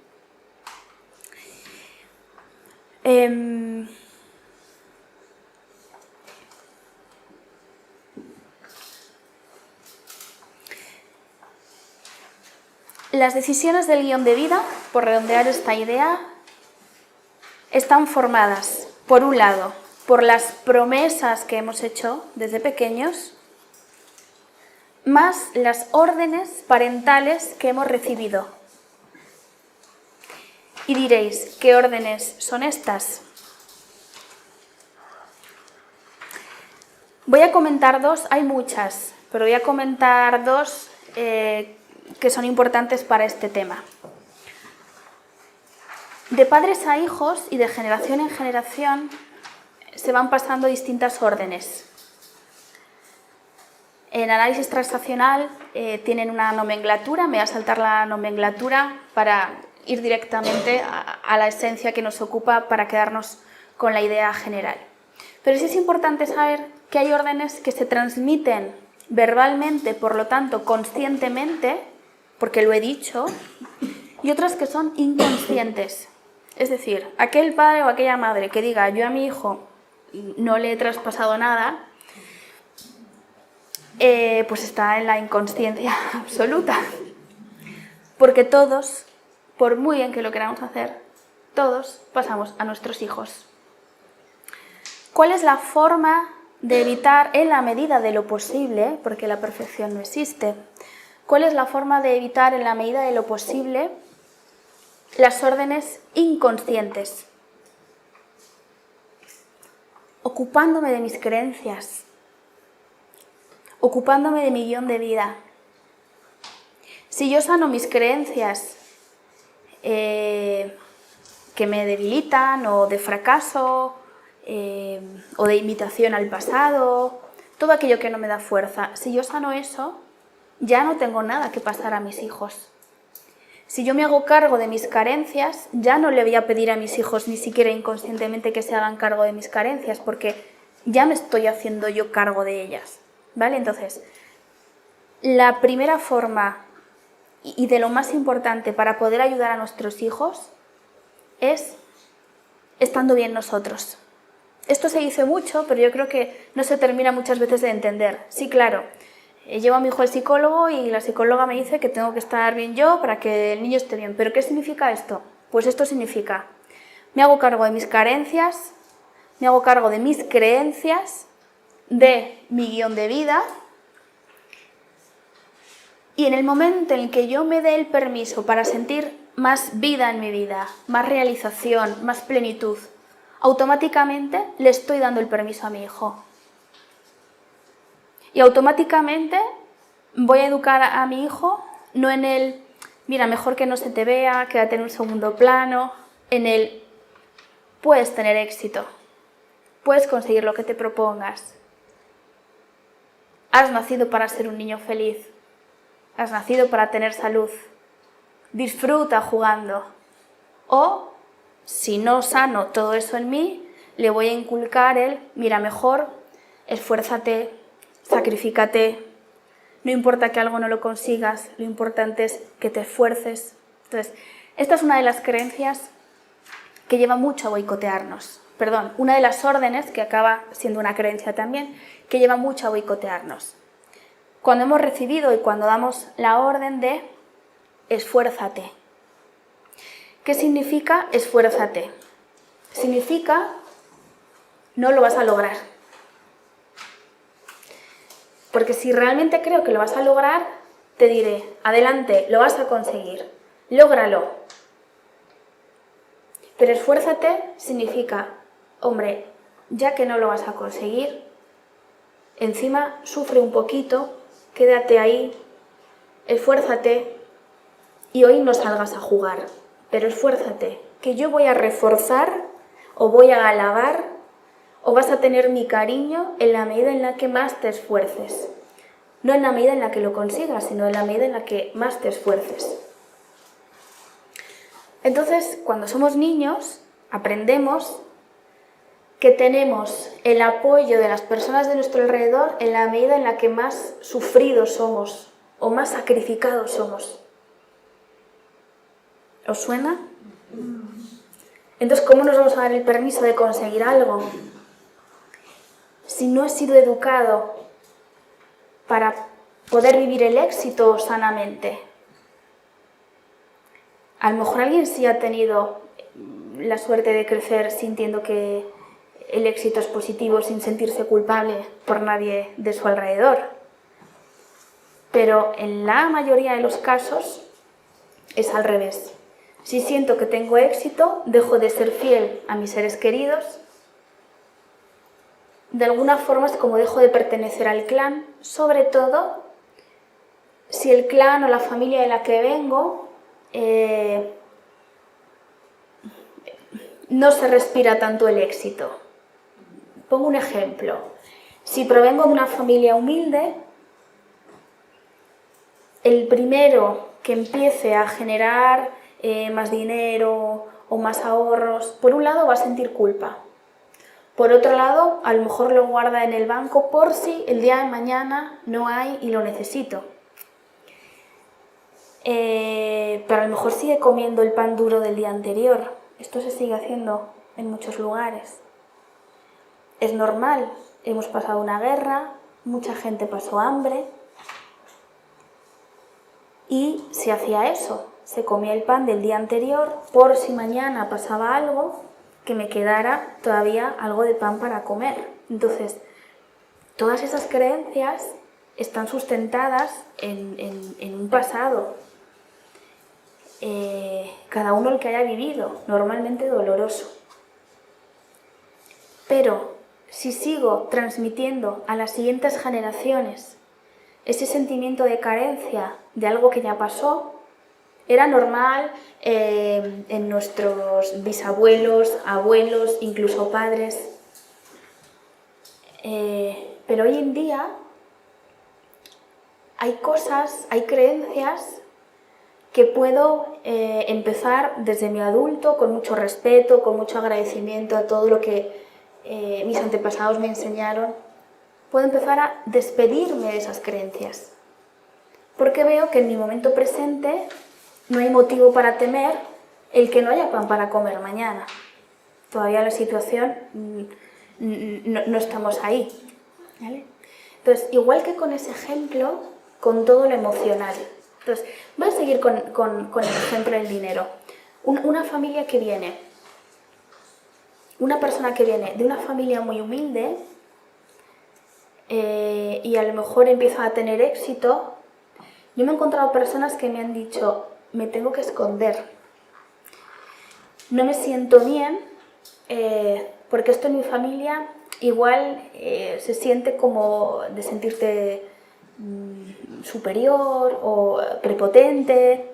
Las decisiones del guión de vida, por redondear esta idea, están formadas, por un lado, por las promesas que hemos hecho desde pequeños, más las órdenes parentales que hemos recibido. Y diréis, ¿qué órdenes son estas? Voy a comentar dos, hay muchas, pero voy a comentar dos que son importantes para este tema. De padres a hijos y de generación en generación se van pasando distintas órdenes. En análisis transaccional tienen una nomenclatura, me voy a saltar la nomenclatura para ir directamente a la esencia que nos ocupa para quedarnos con la idea general. Pero sí es importante saber que hay órdenes que se transmiten verbalmente, por lo tanto conscientemente, porque lo he dicho, y otras que son inconscientes. Es decir, aquel padre o aquella madre que diga yo a mi hijo no le he traspasado nada, pues está en la inconsciencia absoluta. Porque todos, por muy bien que lo queramos hacer, todos pasamos a nuestros hijos. ¿Cuál es la forma de evitar, en la medida de lo posible, porque la perfección no existe, cuál es la forma de evitar, en la medida de lo posible, las órdenes inconscientes? Ocupándome de mis creencias, ocupándome de mi guión de vida. Si yo sano mis creencias que me debilitan o de fracaso o de invitación al pasado, todo aquello que no me da fuerza, si yo sano eso, ya no tengo nada que pasar a mis hijos. Si yo me hago cargo de mis carencias, ya no le voy a pedir a mis hijos ni siquiera inconscientemente que se hagan cargo de mis carencias, porque ya me estoy haciendo yo cargo de ellas. ¿Vale? Entonces, la primera forma y de lo más importante para poder ayudar a nuestros hijos es estando bien nosotros. Esto se dice mucho, pero yo creo que no se termina muchas veces de entender. Sí, claro, llevo a mi hijo al psicólogo y la psicóloga me dice que tengo que estar bien yo para que el niño esté bien. ¿Pero qué significa esto? Pues esto significa, me hago cargo de mis carencias, me hago cargo de mis creencias, de mi guión de vida, y en el momento en el que yo me dé el permiso para sentir más vida en mi vida, más realización, más plenitud, automáticamente le estoy dando el permiso a mi hijo. Y automáticamente voy a educar a mi hijo, no en el, mira, mejor que no se te vea, quédate en un segundo plano, en el, puedes tener éxito, puedes conseguir lo que te propongas. Has nacido para ser un niño feliz, has nacido para tener salud, disfruta jugando. O, si no sano todo eso en mí, le voy a inculcar el, mira, mejor esfuérzate, sacrifícate, no importa que algo no lo consigas, lo importante es que te esfuerces. Entonces, esta es una de las creencias que lleva mucho a boicotearnos. Perdón, una de las órdenes, que acaba siendo una creencia también, que lleva mucho a boicotearnos. Cuando hemos recibido y cuando damos la orden de esfuérzate. ¿Qué significa esfuérzate? Significa no lo vas a lograr. Porque si realmente creo que lo vas a lograr, te diré, adelante, lo vas a conseguir, lógralo. Pero esfuérzate significa, hombre, ya que no lo vas a conseguir, encima sufre un poquito, quédate ahí, esfuérzate y hoy no salgas a jugar, pero esfuérzate, que yo voy a reforzar o voy a alabar o vas a tener mi cariño en la medida en la que más te esfuerces. No en la medida en la que lo consigas, sino en la medida en la que más te esfuerces. Entonces, cuando somos niños, aprendemos que tenemos el apoyo de las personas de nuestro alrededor en la medida en la que más sufridos somos o más sacrificados somos. ¿Os suena? Entonces, ¿cómo nos vamos a dar el permiso de conseguir algo si no he sido educado para poder vivir el éxito sanamente? A lo mejor alguien sí ha tenido la suerte de crecer sintiendo que el éxito es positivo, sin sentirse culpable por nadie de su alrededor. Pero en la mayoría de los casos es al revés. Si siento que tengo éxito, dejo de ser fiel a mis seres queridos. De alguna forma es como dejo de pertenecer al clan, sobre todo si el clan o la familia de la que vengo no se respira tanto el éxito. Pongo un ejemplo. Si provengo de una familia humilde, el primero que empiece a generar más dinero o más ahorros, por un lado va a sentir culpa. Por otro lado, a lo mejor lo guarda en el banco por si el día de mañana no hay y lo necesito. Pero a lo mejor sigue comiendo el pan duro del día anterior. Esto se sigue haciendo en muchos lugares. Es normal, hemos pasado una guerra, mucha gente pasó hambre y se hacía eso, se comía el pan del día anterior por si mañana pasaba algo, que me quedara todavía algo de pan para comer. Entonces, todas esas creencias están sustentadas en un pasado. Cada uno el que haya vivido, normalmente doloroso. Pero si sigo transmitiendo a las siguientes generaciones ese sentimiento de carencia de algo que ya pasó, era normal en nuestros bisabuelos, abuelos, incluso padres. Pero hoy en día hay cosas, hay creencias que puedo empezar desde mi adulto con mucho respeto, con mucho agradecimiento a todo lo que mis antepasados me enseñaron. Puedo empezar a despedirme de esas creencias, porque veo que en mi momento presente no hay motivo para temer el que no haya pan para comer mañana. Todavía la situación no estamos ahí, ¿vale? Entonces, igual que con ese ejemplo, con todo lo emocional. Entonces, voy a seguir con el ejemplo del dinero. Una familia que viene, una persona que viene de una familia muy humilde y a lo mejor empieza a tener éxito. Yo me he encontrado personas que me han dicho, me tengo que esconder, no me siento bien porque esto en mi familia igual se siente como de sentirte superior o prepotente,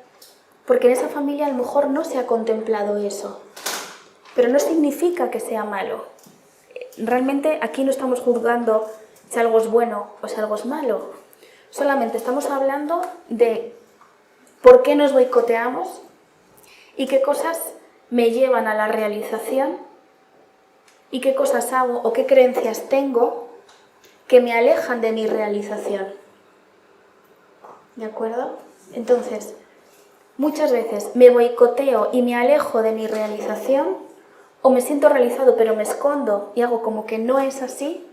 porque en esa familia a lo mejor no se ha contemplado eso, pero no significa que sea malo. Realmente aquí no estamos juzgando si algo es bueno o si algo es malo, solamente estamos hablando de por qué nos boicoteamos y qué cosas me llevan a la realización y qué cosas hago o qué creencias tengo que me alejan de mi realización. ¿De acuerdo? Entonces, muchas veces me boicoteo y me alejo de mi realización, o me siento realizado pero me escondo y hago como que no es así,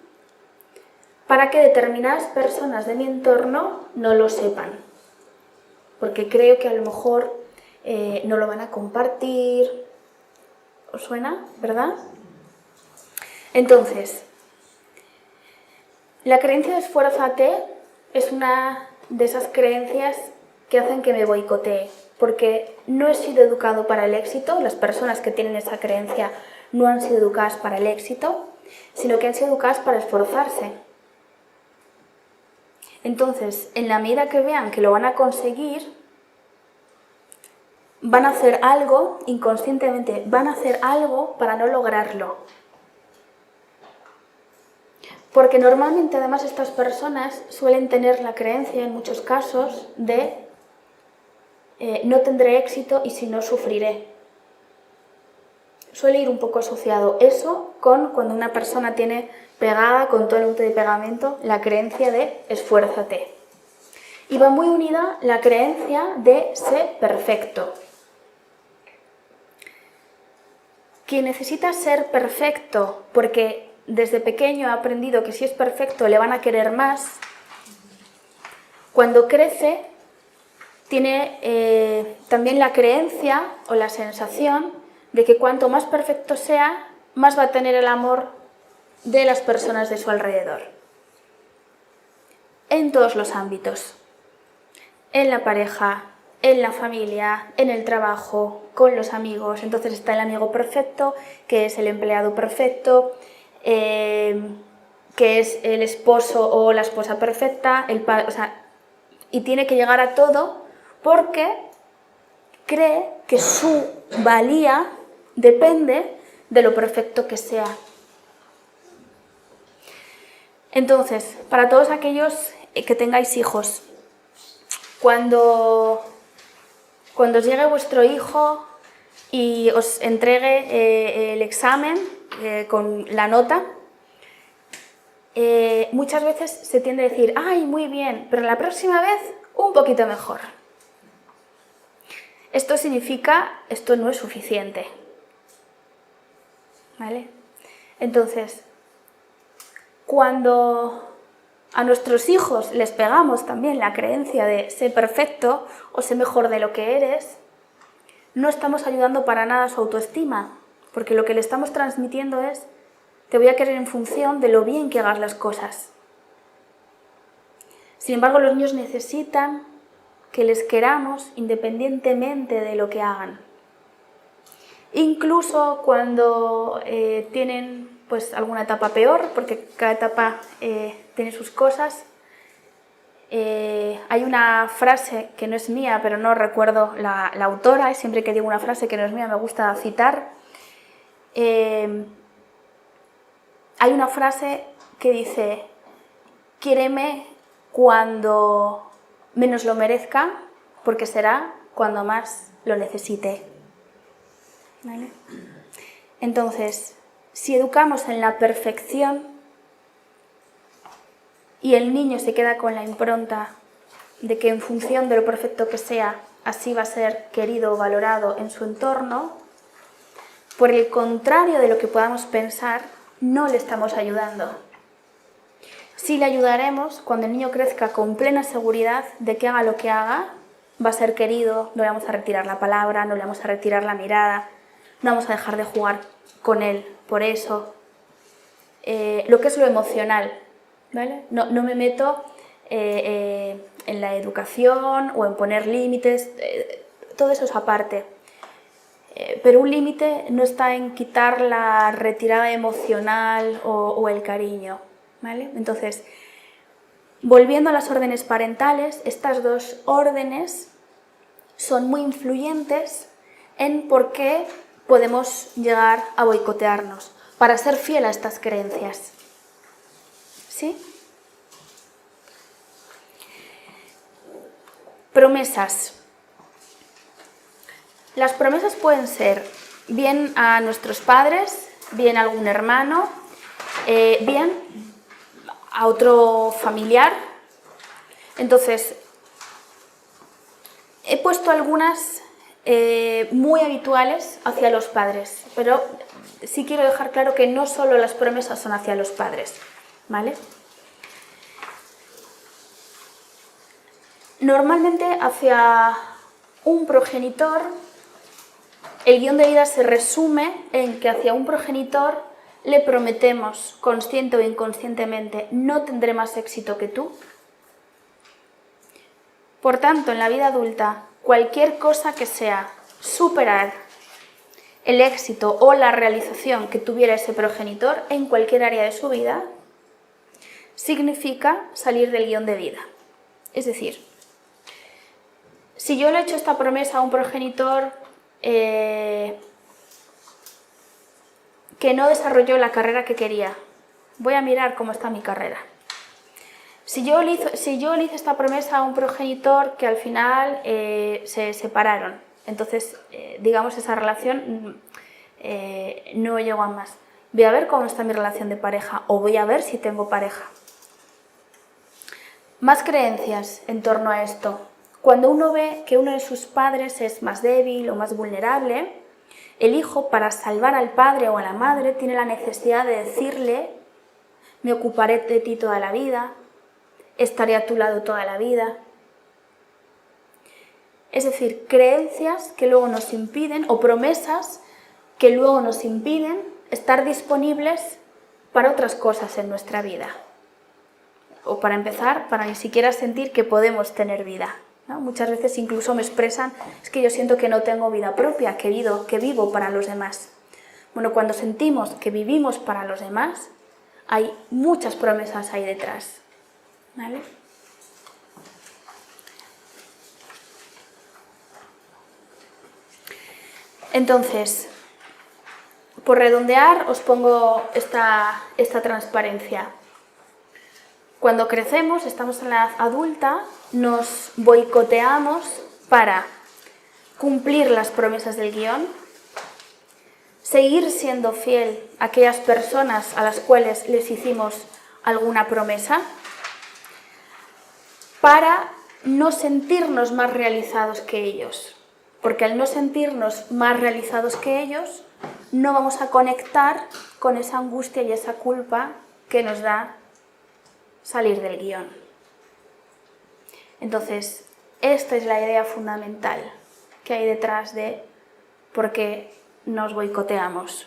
para que determinadas personas de mi entorno no lo sepan. Porque creo que a lo mejor no lo van a compartir. ¿Os suena? ¿Verdad? Entonces, la creencia de esfuérzate es una de esas creencias que hacen que me boicotee, porque no he sido educado para el éxito, las personas que tienen esa creencia no han sido educadas para el éxito, sino que han sido educadas para esforzarse. Entonces, en la medida que vean que lo van a conseguir, van a hacer algo, inconscientemente, van a hacer algo para no lograrlo. Porque normalmente, además, estas personas suelen tener la creencia, en muchos casos, de no tendré éxito y si no, sufriré. Suele ir un poco asociado eso con cuando una persona tiene pegada con todo el bote de pegamento la creencia de esfuérzate. Y va muy unida la creencia de sé perfecto. Quien necesita ser perfecto porque desde pequeño ha aprendido que si es perfecto le van a querer más, cuando crece tiene también la creencia o la sensación de que cuanto más perfecto sea, más va a tener el amor de las personas de su alrededor. En todos los ámbitos. En la pareja, en la familia, en el trabajo, con los amigos. Entonces está el amigo perfecto, que es el empleado perfecto, que es el esposo o la esposa perfecta, el padre, o sea, y tiene que llegar a todo porque cree que su valía depende de lo perfecto que sea. Entonces, para todos aquellos que tengáis hijos, cuando os llegue vuestro hijo y os entregue el examen con la nota, muchas veces se tiende a decir, ¡ay, muy bien!, pero la próxima vez un poquito mejor. Esto significa, esto no es suficiente. ¿Vale? Entonces, cuando a nuestros hijos les pegamos también la creencia de sé perfecto o sé mejor de lo que eres, no estamos ayudando para nada a su autoestima, porque lo que le estamos transmitiendo es te voy a querer en función de lo bien que hagas las cosas. Sin embargo, los niños necesitan que les queramos independientemente de lo que hagan. Incluso cuando tienen pues alguna etapa peor, porque cada etapa tiene sus cosas. Hay una frase que no es mía, pero no recuerdo la autora, y siempre que digo una frase que no es mía me gusta citar. Hay una frase que dice, quiéreme cuando menos lo merezca, porque será cuando más lo necesite. ¿Vale? Entonces, si educamos en la perfección y el niño se queda con la impronta de que en función de lo perfecto que sea, así va a ser querido o valorado en su entorno, por el contrario de lo que podamos pensar, no le estamos ayudando. Sí le ayudaremos cuando el niño crezca con plena seguridad de que haga lo que haga, va a ser querido, no le vamos a retirar la palabra, no le vamos a retirar la mirada, no vamos a dejar de jugar con él por eso. Lo que es lo emocional, ¿vale? No me meto en la educación o en poner límites, todo eso es aparte. Pero un límite no está en quitar la retirada emocional o el cariño, ¿vale? Entonces, volviendo a las órdenes parentales, estas dos órdenes son muy influyentes en por qué podemos llegar a boicotearnos, para ser fiel a estas creencias. ¿Sí? Promesas. Las promesas pueden ser bien a nuestros padres, bien a algún hermano, bien a otro familiar. Entonces, he puesto algunas muy habituales hacia los padres, pero sí quiero dejar claro que no solo las promesas son hacia los padres, ¿vale? Normalmente hacia un progenitor, el guión de vida se resume en que hacia un progenitor le prometemos, consciente o inconscientemente, no tendré más éxito que tú, Por tanto, en la vida adulta, cualquier cosa que sea superar el éxito o la realización que tuviera ese progenitor en cualquier área de su vida, significa salir del guión de vida. Es decir, si yo le he hecho esta promesa a un progenitor que no desarrolló la carrera que quería, voy a mirar cómo está mi carrera. Si yo le hice esta promesa a un progenitor que al final se separaron, entonces, digamos, esa relación no llegó a más. Voy a ver cómo está mi relación de pareja o voy a ver si tengo pareja. Más creencias en torno a esto. Cuando uno ve que uno de sus padres es más débil o más vulnerable, el hijo, para salvar al padre o a la madre, tiene la necesidad de decirle: me ocuparé de ti toda la vida, estaré a tu lado toda la vida. Es decir, creencias que luego nos impiden, o promesas que luego nos impiden estar disponibles para otras cosas en nuestra vida. O para empezar, para ni siquiera sentir que podemos tener vida, ¿no? Muchas veces incluso me expresan: es que yo siento que no tengo vida propia, que vivo para los demás. Bueno, cuando sentimos que vivimos para los demás, hay muchas promesas ahí detrás, ¿vale? Entonces, por redondear, os pongo esta transparencia. Cuando crecemos, estamos en la edad adulta, nos boicoteamos para cumplir las promesas del guión, seguir siendo fiel a aquellas personas a las cuales les hicimos alguna promesa, para no sentirnos más realizados que ellos. Porque al no sentirnos más realizados que ellos, no vamos a conectar con esa angustia y esa culpa que nos da salir del guión. Entonces, esta es la idea fundamental que hay detrás de por qué nos boicoteamos.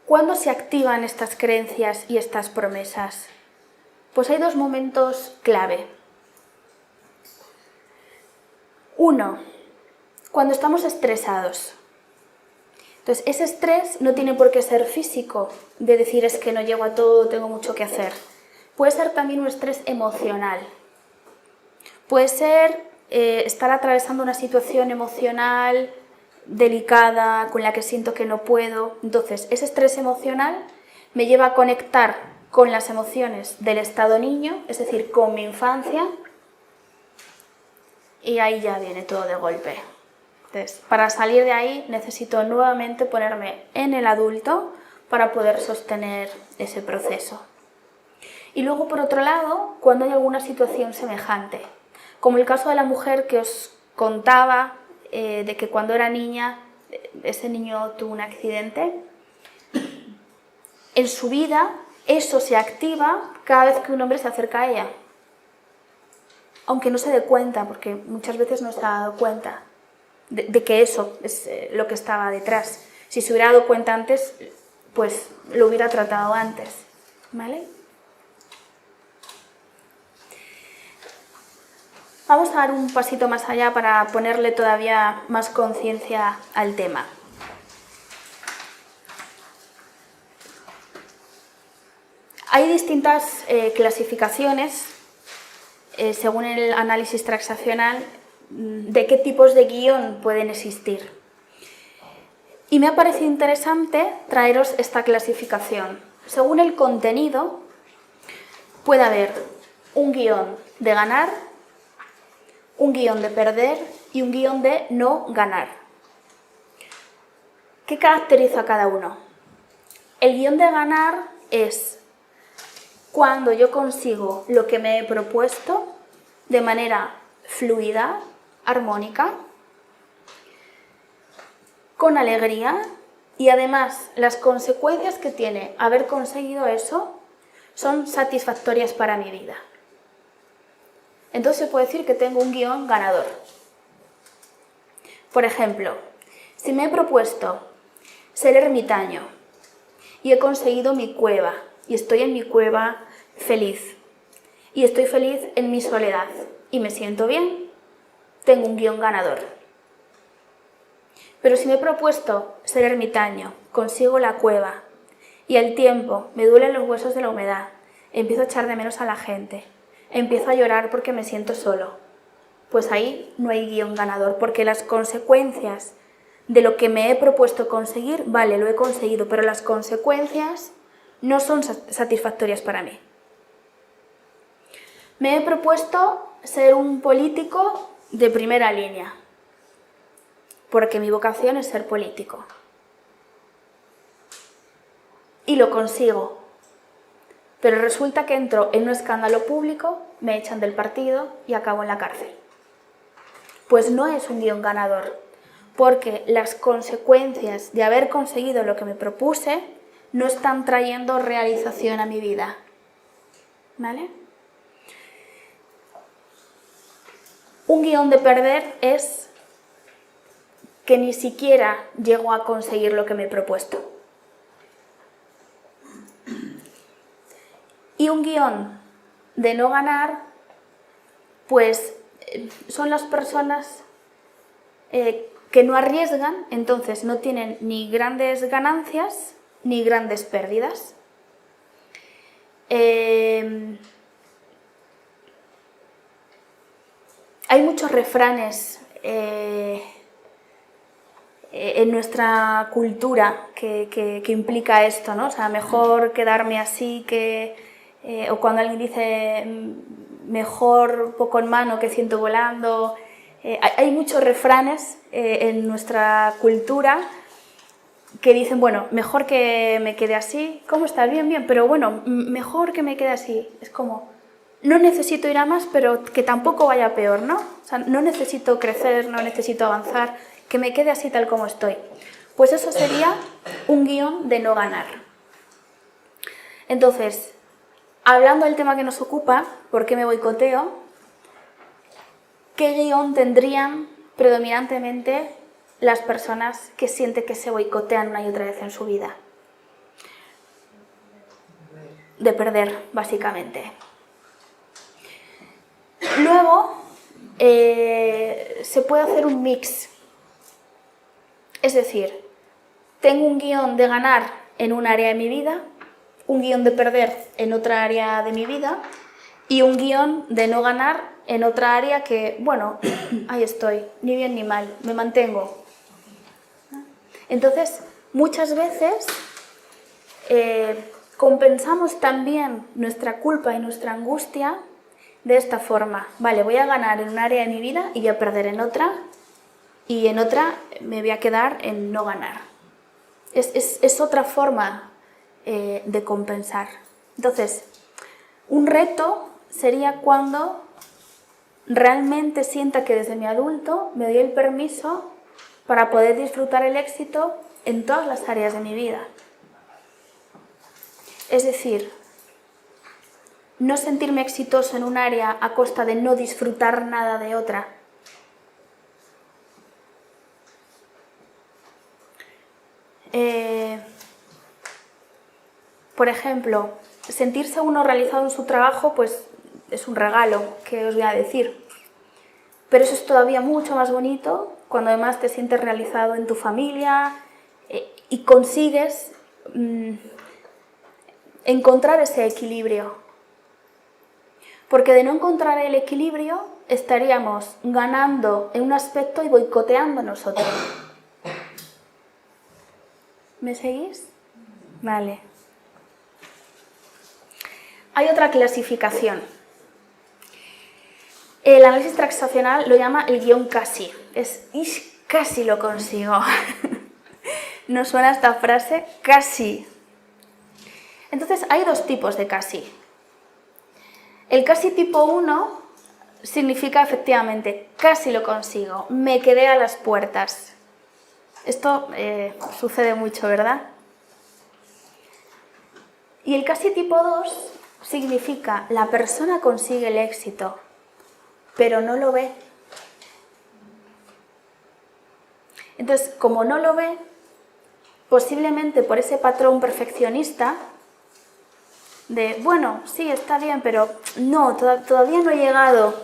¿Cuándo se activan estas creencias y estas promesas? Pues hay dos momentos clave. Uno, cuando estamos estresados. Entonces, ese estrés no tiene por qué ser físico, de decir es que no llego a todo, tengo mucho que hacer. Puede ser también un estrés emocional. Puede ser estar atravesando una situación emocional delicada, con la que siento que no puedo. Entonces, ese estrés emocional me lleva a conectar con las emociones del estado niño, es decir, con mi infancia, y ahí ya viene todo de golpe. Entonces, para salir de ahí necesito nuevamente ponerme en el adulto para poder sostener ese proceso. Y luego, por otro lado, cuando hay alguna situación semejante, como el caso de la mujer que os contaba, de que cuando era niña, ese niño tuvo un accidente, en su vida eso se activa cada vez que un hombre se acerca a ella. Aunque no se dé cuenta, porque muchas veces no se ha dado cuenta de que eso es lo que estaba detrás. Si se hubiera dado cuenta antes, pues lo hubiera tratado antes, ¿vale? Vamos a dar un pasito más allá para ponerle todavía más conciencia al tema. Hay distintas clasificaciones, según el análisis transaccional, de qué tipos de guión pueden existir. Y me ha parecido interesante traeros esta clasificación. Según el contenido, puede haber un guión de ganar, un guión de perder y un guión de no ganar. ¿Qué caracteriza a cada uno? El guión de ganar es cuando yo consigo lo que me he propuesto de manera fluida, armónica, con alegría, y además las consecuencias que tiene haber conseguido eso son satisfactorias para mi vida. Entonces se puede decir que tengo un guión ganador. Por ejemplo, si me he propuesto ser ermitaño y he conseguido mi cueva y estoy en mi cueva feliz, y estoy feliz en mi soledad y me siento bien, tengo un guión ganador. Pero si me he propuesto ser ermitaño, consigo la cueva y al tiempo me duelen los huesos de la humedad, empiezo a echar de menos a la gente, empiezo a llorar porque me siento solo, pues ahí no hay guión ganador, porque las consecuencias de lo que me he propuesto conseguir, vale, lo he conseguido, pero las consecuencias no son satisfactorias para mí. Me he propuesto ser un político de primera línea, porque mi vocación es ser político. Y lo consigo. Pero resulta que entro en un escándalo público, me echan del partido y acabo en la cárcel. Pues no es un guión ganador, porque las consecuencias de haber conseguido lo que me propuse no están trayendo realización a mi vida. ¿Vale? Un guión de perder es que ni siquiera llego a conseguir lo que me he propuesto. Y un guión de no ganar, pues son las personas que no arriesgan, entonces no tienen ni grandes ganancias ni grandes pérdidas. Hay muchos refranes en nuestra cultura que implica esto, ¿no? O sea, mejor quedarme así que... o cuando alguien dice mejor poco en mano que ciento volando. Hay muchos refranes en nuestra cultura que dicen, bueno, mejor que me quede así. ¿Cómo estás? Bien, bien, pero bueno, mejor que me quede así. Es como, no necesito ir a más, pero que tampoco vaya peor, ¿no? O sea, no necesito crecer, no necesito avanzar, que me quede así tal como estoy. Pues eso sería un guión de no ganar. Entonces, hablando del tema que nos ocupa, ¿por qué me boicoteo? ¿Qué guión tendrían predominantemente las personas que sienten que se boicotean una y otra vez en su vida? De perder, básicamente. Luego, se puede hacer un mix. Es decir, tengo un guión de ganar en un área de mi vida, un guión de perder en otra área de mi vida y un guión de no ganar en otra área que, bueno, ahí estoy, ni bien ni mal, me mantengo. Entonces, muchas veces compensamos también nuestra culpa y nuestra angustia de esta forma. Vale, voy a ganar en un área de mi vida y voy a perder en otra, y en otra me voy a quedar en no ganar. Es otra forma de compensar. Entonces, un reto sería cuando realmente sienta que desde mi adulto me doy el permiso para poder disfrutar el éxito en todas las áreas de mi vida. Es decir, no sentirme exitoso en un área a costa de no disfrutar nada de otra. Por ejemplo, sentirse uno realizado en su trabajo, pues es un regalo, que os voy a decir. Pero eso es todavía mucho más bonito cuando además te sientes realizado en tu familia y consigues encontrar ese equilibrio. Porque de no encontrar el equilibrio estaríamos ganando en un aspecto y boicoteando a nosotros. ¿Me seguís? Vale. Hay otra clasificación. El análisis transaccional lo llama el guión casi. Casi lo consigo. ¿No suena esta frase? Casi. Entonces hay dos tipos de casi. El casi tipo 1 significa efectivamente casi lo consigo, me quedé a las puertas. Esto sucede mucho, ¿verdad? Y el casi tipo 2 significa la persona consigue el éxito, pero no lo ve. Entonces, como no lo ve, posiblemente por ese patrón perfeccionista, de, bueno, sí, está bien, pero no, todavía no he llegado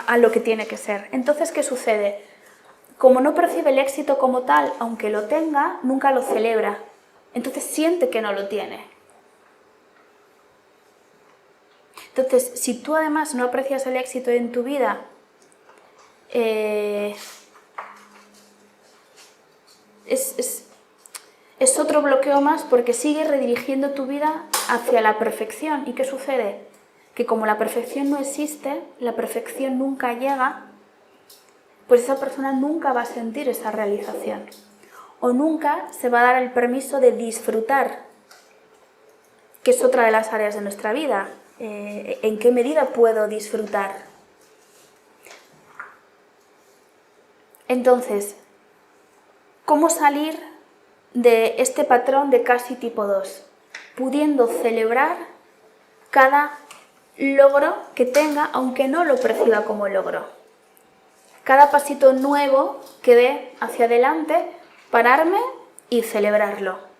a lo que tiene que ser. Entonces, ¿qué sucede? Como no percibe el éxito como tal, aunque lo tenga, nunca lo celebra. Entonces siente que no lo tiene. Entonces, si tú además no aprecias el éxito en tu vida, es otro bloqueo más porque sigues redirigiendo tu vida hacia la perfección. ¿Y qué sucede? Que como la perfección no existe, la perfección nunca llega, pues esa persona nunca va a sentir esa realización. O nunca se va a dar el permiso de disfrutar, que es otra de las áreas de nuestra vida. ¿En qué medida puedo disfrutar? Entonces, ¿cómo salir de este patrón de casi tipo 2? Pudiendo celebrar cada logro que tenga, aunque no lo perciba como logro. Cada pasito nuevo que dé hacia adelante, pararme y celebrarlo.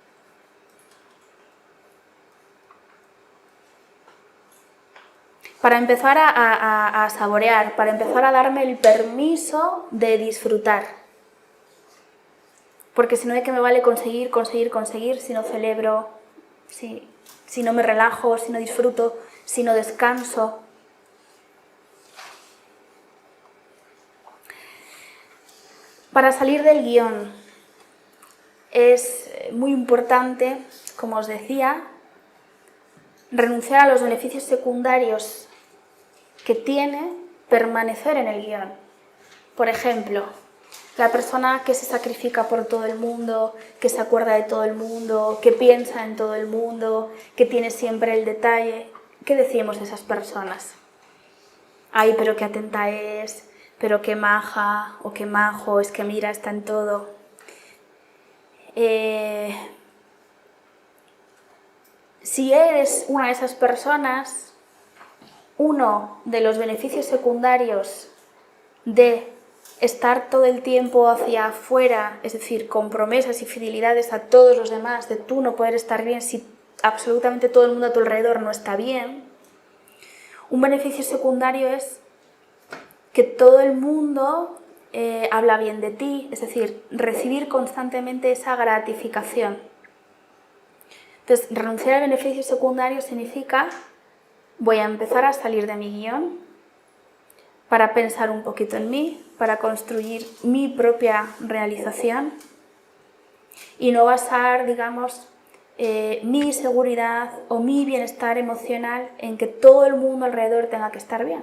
Para empezar a saborear, para empezar a darme el permiso de disfrutar. Porque si no, ¿de qué me vale conseguir si no celebro, si no me relajo, si no disfruto, si no descanso? Para salir del guión es muy importante, como os decía, renunciar a los beneficios secundarios que tiene permanecer en el guión. Por ejemplo, la persona que se sacrifica por todo el mundo, que se acuerda de todo el mundo, que piensa en todo el mundo, que tiene siempre el detalle. ¿Qué decimos de esas personas? Ay, pero qué atenta es, pero qué maja o qué majo, es que mira, está en todo. Si eres una de esas personas, uno de los beneficios secundarios de estar todo el tiempo hacia afuera, es decir, con promesas y fidelidades a todos los demás, de tú no poder estar bien si absolutamente todo el mundo a tu alrededor no está bien, un beneficio secundario es que todo el mundo habla bien de ti, es decir, recibir constantemente esa gratificación. Entonces, renunciar al beneficio secundario significa voy a empezar a salir de mi guión para pensar un poquito en mí, para construir mi propia realización y no basar, digamos, mi seguridad o mi bienestar emocional en que todo el mundo alrededor tenga que estar bien,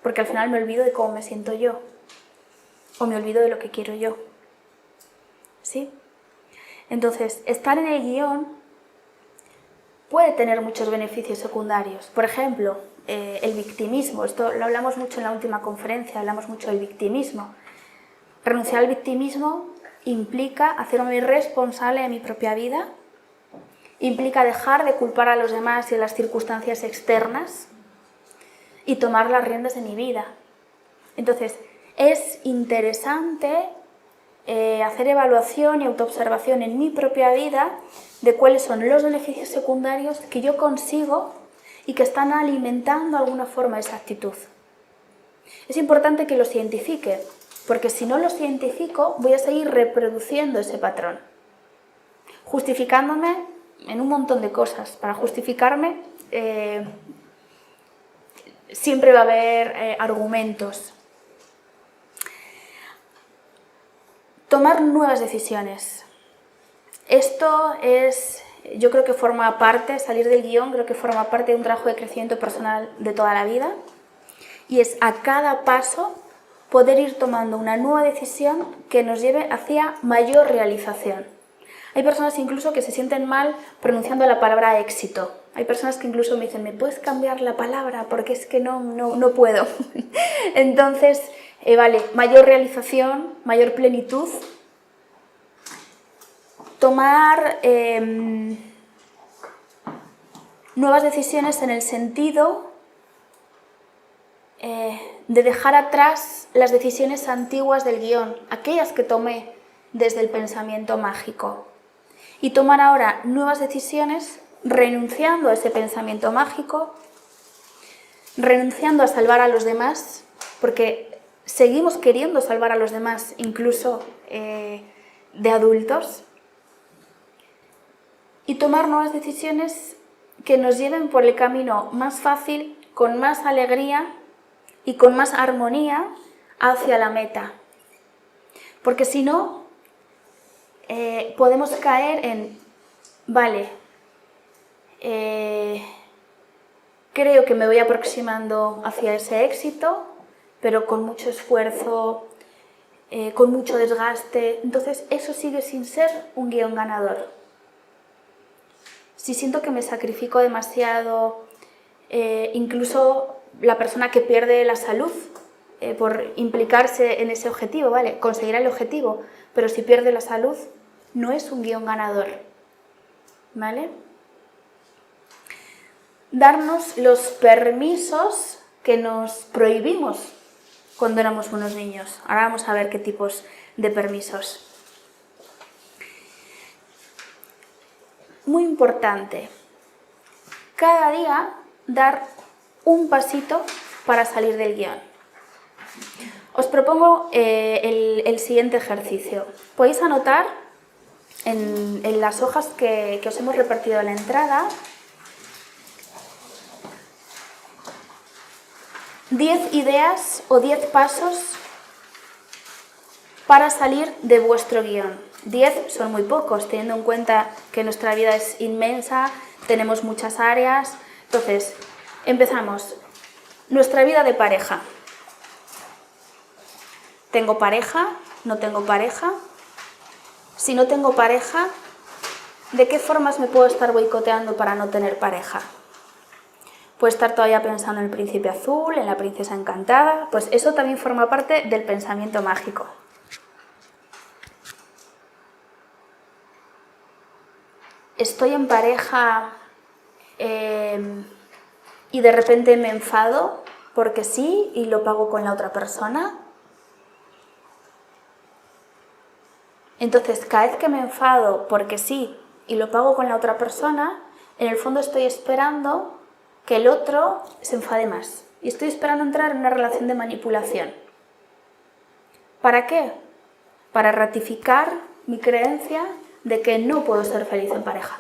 porque al final me olvido de cómo me siento yo o me olvido de lo que quiero yo. ¿Sí? Entonces, estar en el guión puede tener muchos beneficios secundarios. Por ejemplo, el victimismo. Esto lo hablamos mucho en la última conferencia, hablamos mucho del victimismo. Renunciar al victimismo implica hacerme responsable de mi propia vida, implica dejar de culpar a los demás y a las circunstancias externas y tomar las riendas de mi vida. Entonces, es interesante hacer evaluación y autoobservación en mi propia vida de cuáles son los beneficios secundarios que yo consigo y que están alimentando de alguna forma esa actitud. Es importante que los identifique, porque si no los identifico voy a seguir reproduciendo ese patrón, justificándome en un montón de cosas. Para justificarme siempre va a haber argumentos. Tomar nuevas decisiones. Esto es, yo creo que forma parte, salir del guión, creo que forma parte de un trabajo de crecimiento personal de toda la vida. Y es a cada paso poder ir tomando una nueva decisión que nos lleve hacia mayor realización. Hay personas incluso que se sienten mal pronunciando la palabra éxito. Hay personas que incluso me dicen, ¿me puedes cambiar la palabra? Porque es que no puedo. Entonces, vale, mayor realización, mayor plenitud. Tomar nuevas decisiones en el sentido de dejar atrás las decisiones antiguas del guión, aquellas que tomé desde el pensamiento mágico, y tomar ahora nuevas decisiones renunciando a ese pensamiento mágico, renunciando a salvar a los demás, porque seguimos queriendo salvar a los demás, incluso de adultos, y tomar nuevas decisiones que nos lleven por el camino más fácil, con más alegría y con más armonía hacia la meta. Porque si no, podemos caer en, vale, creo que me voy aproximando hacia ese éxito, pero con mucho esfuerzo, con mucho desgaste. Entonces eso sigue sin ser un guión ganador. Si siento que me sacrifico demasiado, incluso la persona que pierde la salud por implicarse en ese objetivo, ¿vale? Conseguirá el objetivo, pero si pierde la salud, no es un guión ganador, ¿vale? Darnos los permisos que nos prohibimos cuando éramos unos niños. Ahora vamos a ver qué tipos de permisos. Muy importante, cada día dar un pasito para salir del guión. Os propongo el siguiente ejercicio. Podéis anotar en las hojas que os hemos repartido en la entrada 10 ideas o 10 pasos para salir de vuestro guión. 10 son muy pocos, teniendo en cuenta que nuestra vida es inmensa, tenemos muchas áreas. Entonces, empezamos. Nuestra vida de pareja. ¿Tengo pareja? ¿No tengo pareja? Si no tengo pareja, ¿de qué formas me puedo estar boicoteando para no tener pareja? Puedo estar todavía pensando en el príncipe azul, en la princesa encantada. Pues eso también forma parte del pensamiento mágico. Estoy en pareja y de repente me enfado porque sí y lo pago con la otra persona. Entonces, cada vez que me enfado porque sí y lo pago con la otra persona, en el fondo estoy esperando que el otro se enfade más. Y estoy esperando entrar en una relación de manipulación. ¿Para qué? Para ratificar mi creencia de que no puedo ser feliz en pareja.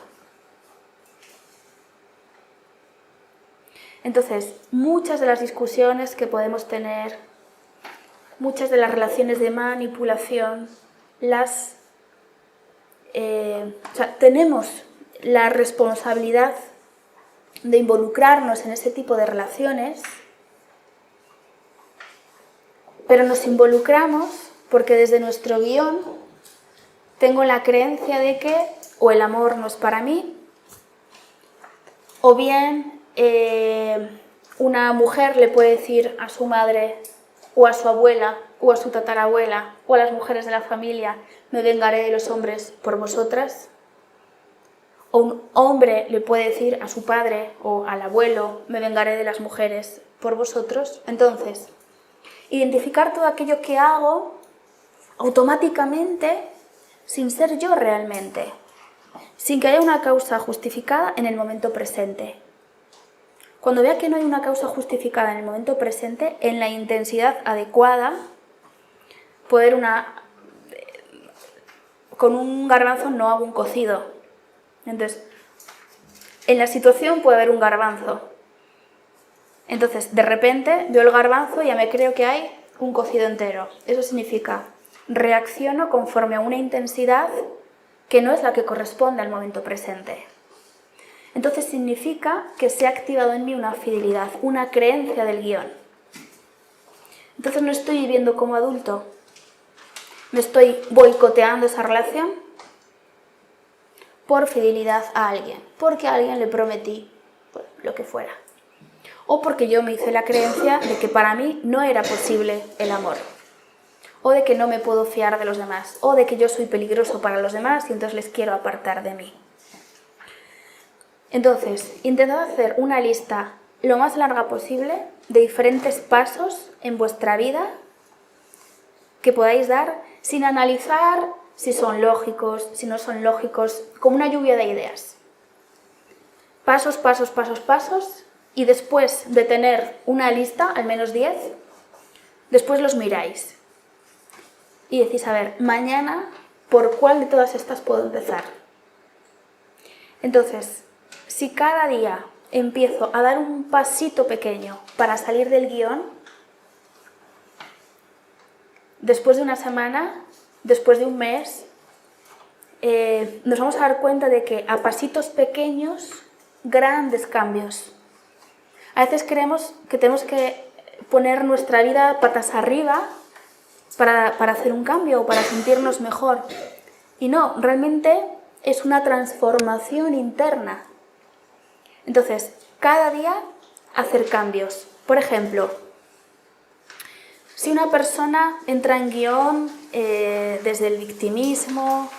Entonces, muchas de las discusiones que podemos tener, muchas de las relaciones de manipulación, tenemos la responsabilidad de involucrarnos en ese tipo de relaciones, pero nos involucramos porque desde nuestro guión tengo la creencia de que o el amor no es para mí, o bien una mujer le puede decir a su madre o a su abuela o a su tatarabuela o a las mujeres de la familia: me vengaré de los hombres por vosotras. O un hombre le puede decir a su padre o al abuelo: me vengaré de las mujeres por vosotros. Entonces, identificar todo aquello que hago automáticamente sin ser yo realmente, sin que haya una causa justificada en el momento presente. Cuando vea que no hay una causa justificada en el momento presente, en la intensidad adecuada, poder con un garbanzo no hago un cocido. Entonces, en la situación puede haber un garbanzo. Entonces, de repente veo el garbanzo y ya me creo que hay un cocido entero. Eso significa, reacciono conforme a una intensidad que no es la que corresponde al momento presente. Entonces significa que se ha activado en mí una fidelidad, una creencia del guión. Entonces no estoy viviendo como adulto, me estoy boicoteando esa relación por fidelidad a alguien, porque a alguien le prometí lo que fuera. O porque yo me hice la creencia de que para mí no era posible el amor. O de que no me puedo fiar de los demás. O de que yo soy peligroso para los demás y entonces les quiero apartar de mí. Entonces, intentad hacer una lista lo más larga posible de diferentes pasos en vuestra vida que podáis dar sin analizar si son lógicos, si no son lógicos, como una lluvia de ideas. pasos, pasos, pasos, pasos, y después de tener una lista, al menos 10, después los miráis y decís, a ver, mañana, ¿por cuál de todas estas puedo empezar? Entonces, si cada día empiezo a dar un pasito pequeño para salir del guión, después de una semana, después de un mes, nos vamos a dar cuenta de que a pasitos pequeños, grandes cambios. A veces creemos que tenemos que poner nuestra vida patas arriba para hacer un cambio o para sentirnos mejor. Y no, realmente es una transformación interna. Entonces, cada día hacer cambios. Por ejemplo, si una persona entra en guión desde el victimismo,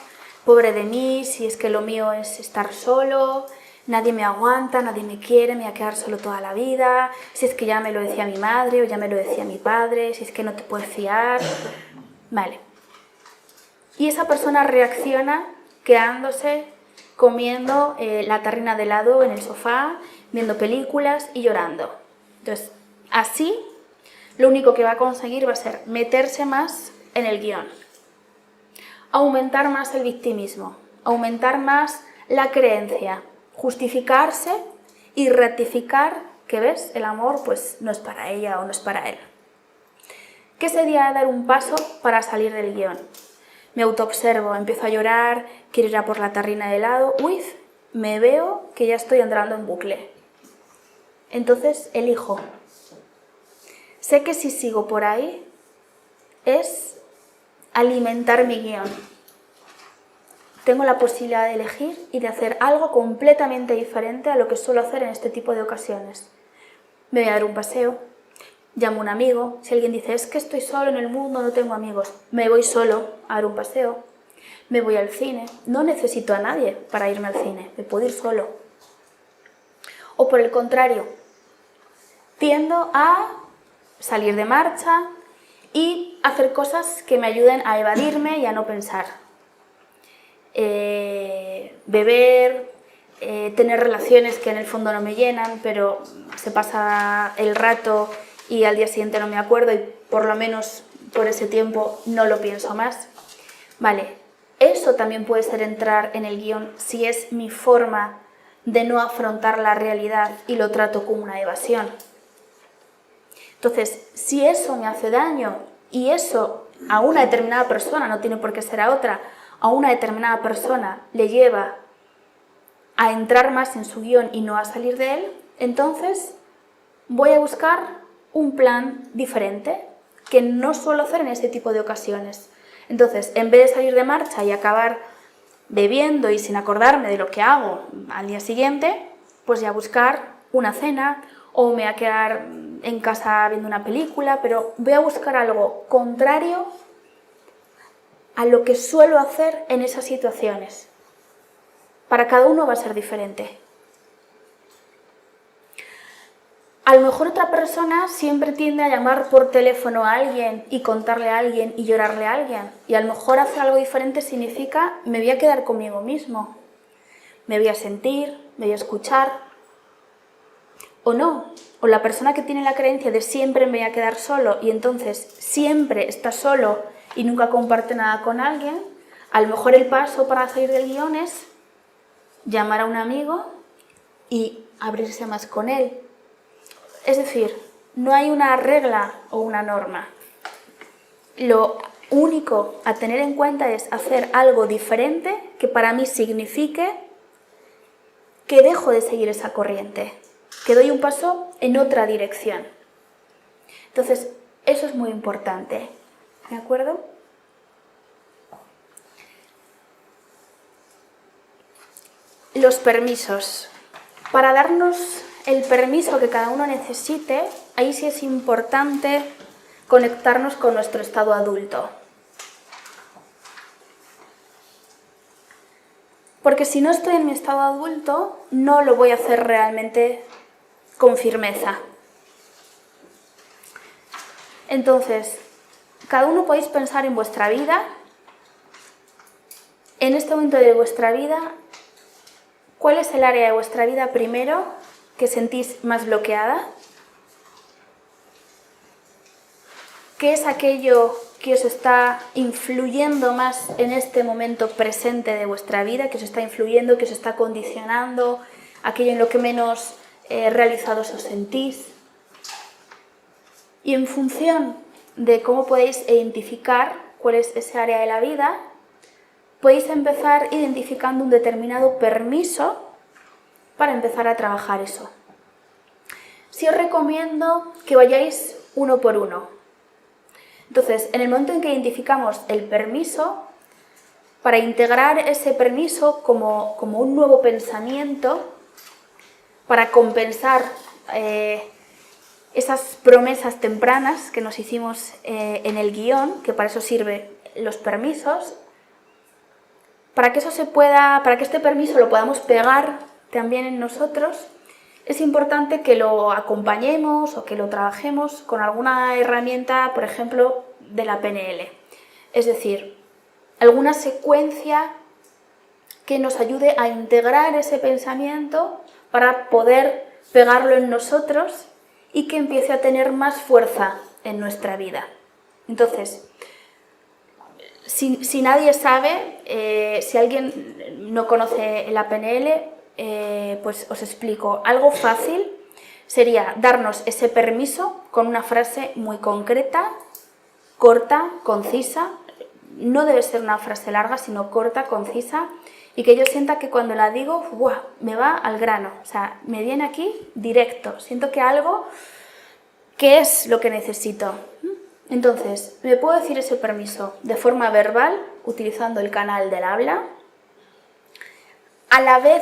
pobre de mí, si es que lo mío es estar solo, nadie me aguanta, nadie me quiere, me voy a quedar solo toda la vida, si es que ya me lo decía mi madre o ya me lo decía mi padre, si es que no te puedes fiar. Vale. Y esa persona reacciona quedándose, comiendo la tarrina de helado en el sofá, viendo películas y llorando. Entonces, así, lo único que va a conseguir va a ser meterse más en el guión, aumentar más el victimismo, aumentar más la creencia, justificarse y ratificar que, ¿ves?, el amor pues no es para ella o no es para él. ¿Qué sería dar un paso para salir del guión? Me autoobservo, empiezo a llorar, quiero ir a por la tarrina de helado, uy, me veo que ya estoy entrando en bucle. Entonces elijo. Sé que si sigo por ahí es alimentar mi guión. Tengo la posibilidad de elegir y de hacer algo completamente diferente a lo que suelo hacer en este tipo de ocasiones. Me voy a dar un paseo, llamo a un amigo. Si alguien dice, es que estoy solo en el mundo, no tengo amigos, me voy solo a dar un paseo. Me voy al cine, no necesito a nadie para irme al cine, me puedo ir solo. O por el contrario, tiendo a salir de marcha y hacer cosas que me ayuden a evadirme y a no pensar. Beber, tener relaciones que en el fondo no me llenan, pero se pasa el rato y al día siguiente no me acuerdo y por lo menos por ese tiempo no lo pienso más. Vale, eso también puede ser entrar en el guión si es mi forma de no afrontar la realidad y lo trato como una evasión. Entonces, si eso me hace daño y eso a una determinada persona, no tiene por qué ser a otra, a una determinada persona le lleva a entrar más en su guión y no a salir de él, entonces voy a buscar un plan diferente que no suelo hacer en ese tipo de ocasiones. Entonces, en vez de salir de marcha y acabar bebiendo y sin acordarme de lo que hago al día siguiente, pues ya buscar una cena o me voy a quedar en casa viendo una película, pero voy a buscar algo contrario a lo que suelo hacer en esas situaciones. Para cada uno va a ser diferente. A lo mejor otra persona siempre tiende a llamar por teléfono a alguien y contarle a alguien y llorarle a alguien. Y a lo mejor hacer algo diferente significa me voy a quedar conmigo mismo. Me voy a sentir, me voy a escuchar. O no. O la persona que tiene la creencia de siempre me voy a quedar solo y entonces siempre está solo y nunca comparte nada con alguien, a lo mejor el paso para salir del guión es llamar a un amigo y abrirse más con él. Es decir, no hay una regla o una norma. Lo único a tener en cuenta es hacer algo diferente que para mí signifique que dejo de seguir esa corriente, que doy un paso en otra dirección. Entonces, eso es muy importante. ¿De acuerdo? Los permisos. Para darnos el permiso que cada uno necesite, ahí sí es importante conectarnos con nuestro estado adulto. Porque si no estoy en mi estado adulto, no lo voy a hacer realmente con firmeza. Entonces, cada uno podéis pensar en vuestra vida, en este momento de vuestra vida, ¿cuál es el área de vuestra vida primero que sentís más bloqueada? ¿Qué es aquello que os está influyendo más en este momento presente de vuestra vida, que os está influyendo, que os está condicionando, aquello en lo que menos realizados os sentís? Y en función de cómo podéis identificar cuál es ese área de la vida, podéis empezar identificando un determinado permiso para empezar a trabajar eso. Sí os recomiendo que vayáis uno por uno. Entonces, en el momento en que identificamos el permiso, para integrar ese permiso como un nuevo pensamiento, para compensar esas promesas tempranas que nos hicimos en el guión, que para eso sirven los permisos, para que este permiso lo podamos pegar también en nosotros, es importante que lo acompañemos o que lo trabajemos con alguna herramienta, por ejemplo, de la PNL. Es decir, alguna secuencia que nos ayude a integrar ese pensamiento para poder pegarlo en nosotros y que empiece a tener más fuerza en nuestra vida. Entonces, si nadie sabe, si alguien no conoce la PNL, pues os explico. Algo fácil sería darnos ese permiso con una frase muy concreta, corta, concisa. No debe ser una frase larga, sino corta, concisa, y que yo sienta que cuando la digo, ¡buah!, me va al grano. O sea, me viene aquí directo. Siento que algo, ¿qué es lo que necesito? Entonces, me puedo decir ese permiso de forma verbal, utilizando el canal del habla, a la vez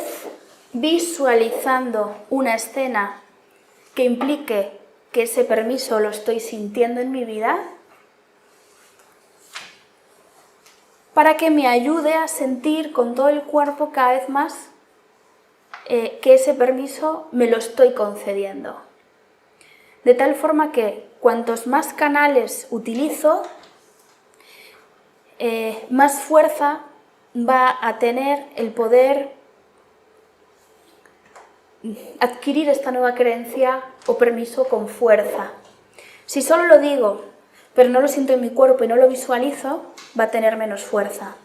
visualizando una escena que implique que ese permiso lo estoy sintiendo en mi vida, para que me ayude a sentir con todo el cuerpo cada vez más que ese permiso me lo estoy concediendo. De tal forma que cuantos más canales utilizo, más fuerza va a tener el poder adquirir esta nueva creencia o permiso con fuerza. Si solo lo digo, pero no lo siento en mi cuerpo y no lo visualizo, va a tener menos fuerza.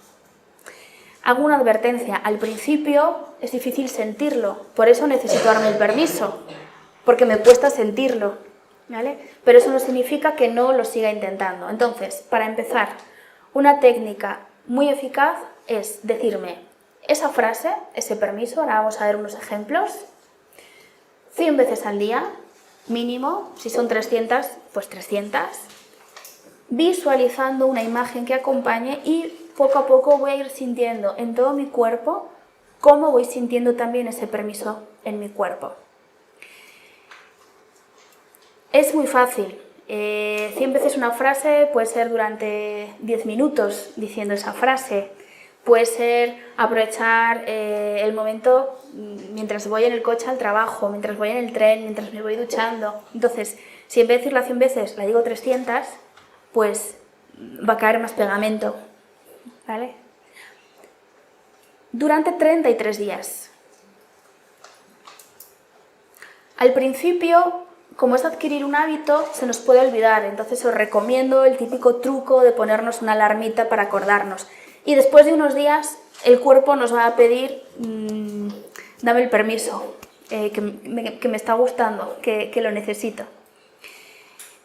Hago una advertencia. Al principio es difícil sentirlo, por eso necesito darme el permiso, porque me cuesta sentirlo, ¿vale? Pero eso no significa que no lo siga intentando. Entonces, para empezar, una técnica muy eficaz es decirme esa frase, ese permiso, ahora vamos a ver unos ejemplos, 100 veces al día, mínimo, si son 300, pues 300, visualizando una imagen que acompañe y poco a poco voy a ir sintiendo en todo mi cuerpo cómo voy sintiendo también ese permiso en mi cuerpo. Es muy fácil. 100 veces una frase puede ser durante 10 minutos diciendo esa frase. Puede ser aprovechar el momento mientras voy en el coche al trabajo, mientras voy en el tren, mientras me voy duchando. Entonces, si en vez de decirla 100 veces la digo 300, pues va a caer más pegamento, ¿vale? Durante 33 días. Al principio, como es adquirir un hábito, se nos puede olvidar, entonces os recomiendo el típico truco de ponernos una alarmita para acordarnos. Y después de unos días, el cuerpo nos va a pedir, dame el permiso, que me está gustando, que lo necesito.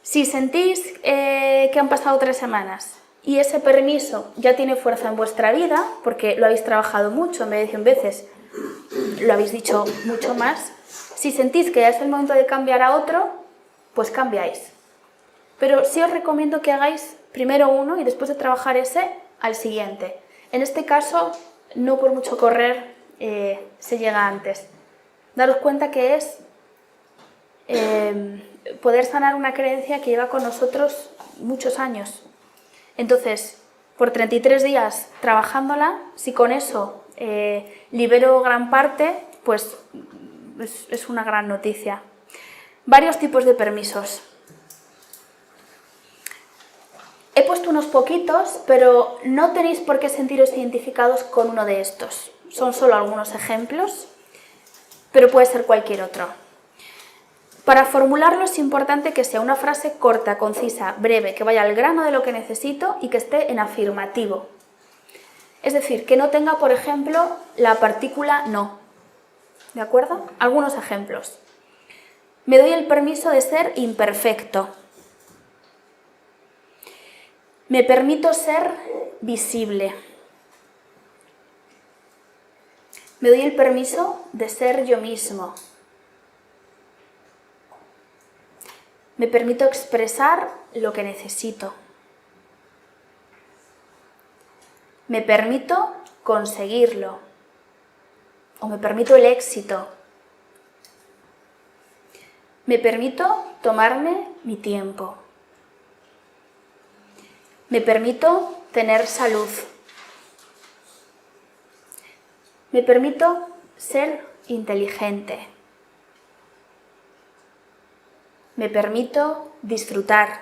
Si sentís que han pasado 3 semanas y ese permiso ya tiene fuerza en vuestra vida, porque lo habéis trabajado mucho, en vez de 100 veces, lo habéis dicho mucho más, si sentís que ya es el momento de cambiar a otro, pues cambiáis. Pero sí os recomiendo que hagáis primero uno y después de trabajar ese, al siguiente. En este caso, no por mucho correr se llega antes. Daros cuenta que es poder sanar una creencia que lleva con nosotros muchos años. Entonces, por 33 días trabajándola, si con eso libero gran parte, pues es una gran noticia. Varios tipos de permisos. He puesto unos poquitos, pero no tenéis por qué sentiros identificados con uno de estos. Son solo algunos ejemplos. pero puede ser cualquier otro. Para formularlo es importante que sea una frase corta, concisa, breve, que vaya al grano de lo que necesito y que esté en afirmativo. Es decir, que no tenga, por ejemplo, la partícula no. ¿De acuerdo? Algunos ejemplos. Me doy el permiso de ser imperfecto. Me permito ser visible. Me doy el permiso de ser yo mismo. Me permito expresar lo que necesito. Me permito conseguirlo. O me permito el éxito. Me permito tomarme mi tiempo. Me permito tener salud. Me permito ser inteligente. Me permito disfrutar.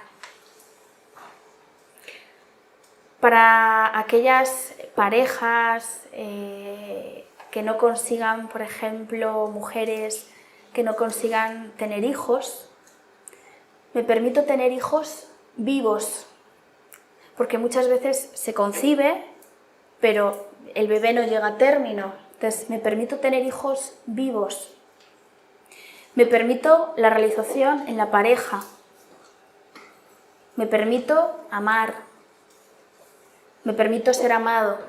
Para aquellas parejas que no consigan, por ejemplo, mujeres que no consigan tener hijos, me permito tener hijos vivos, porque muchas veces se concibe, pero el bebé no llega a término. Entonces, me permito tener hijos vivos. Me permito la realización en la pareja. Me permito amar. Me permito ser amado.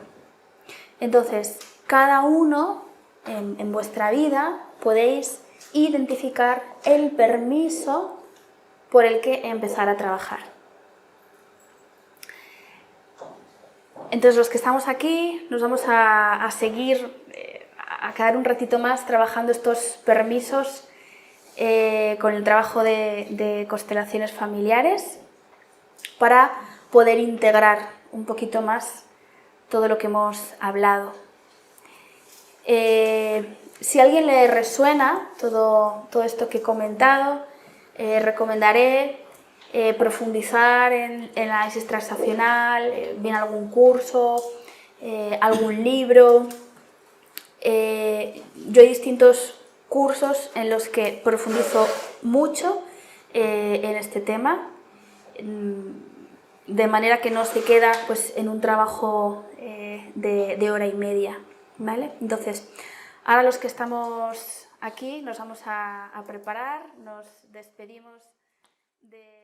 Entonces, cada uno en vuestra vida podéis identificar el permiso por el que empezar a trabajar. Entonces, los que estamos aquí nos vamos a seguir, a quedar un ratito más trabajando estos permisos con el trabajo de constelaciones familiares para poder integrar un poquito más todo lo que hemos hablado. Si a alguien le resuena todo esto que he comentado, recomendaré profundizar en análisis transaccional, bien algún curso, algún libro. Yo hay distintos cursos en los que profundizo mucho en este tema, de manera que no se queda pues, en un trabajo de hora y media, ¿vale? Entonces, ahora los que estamos aquí nos vamos a preparar, nos despedimos de...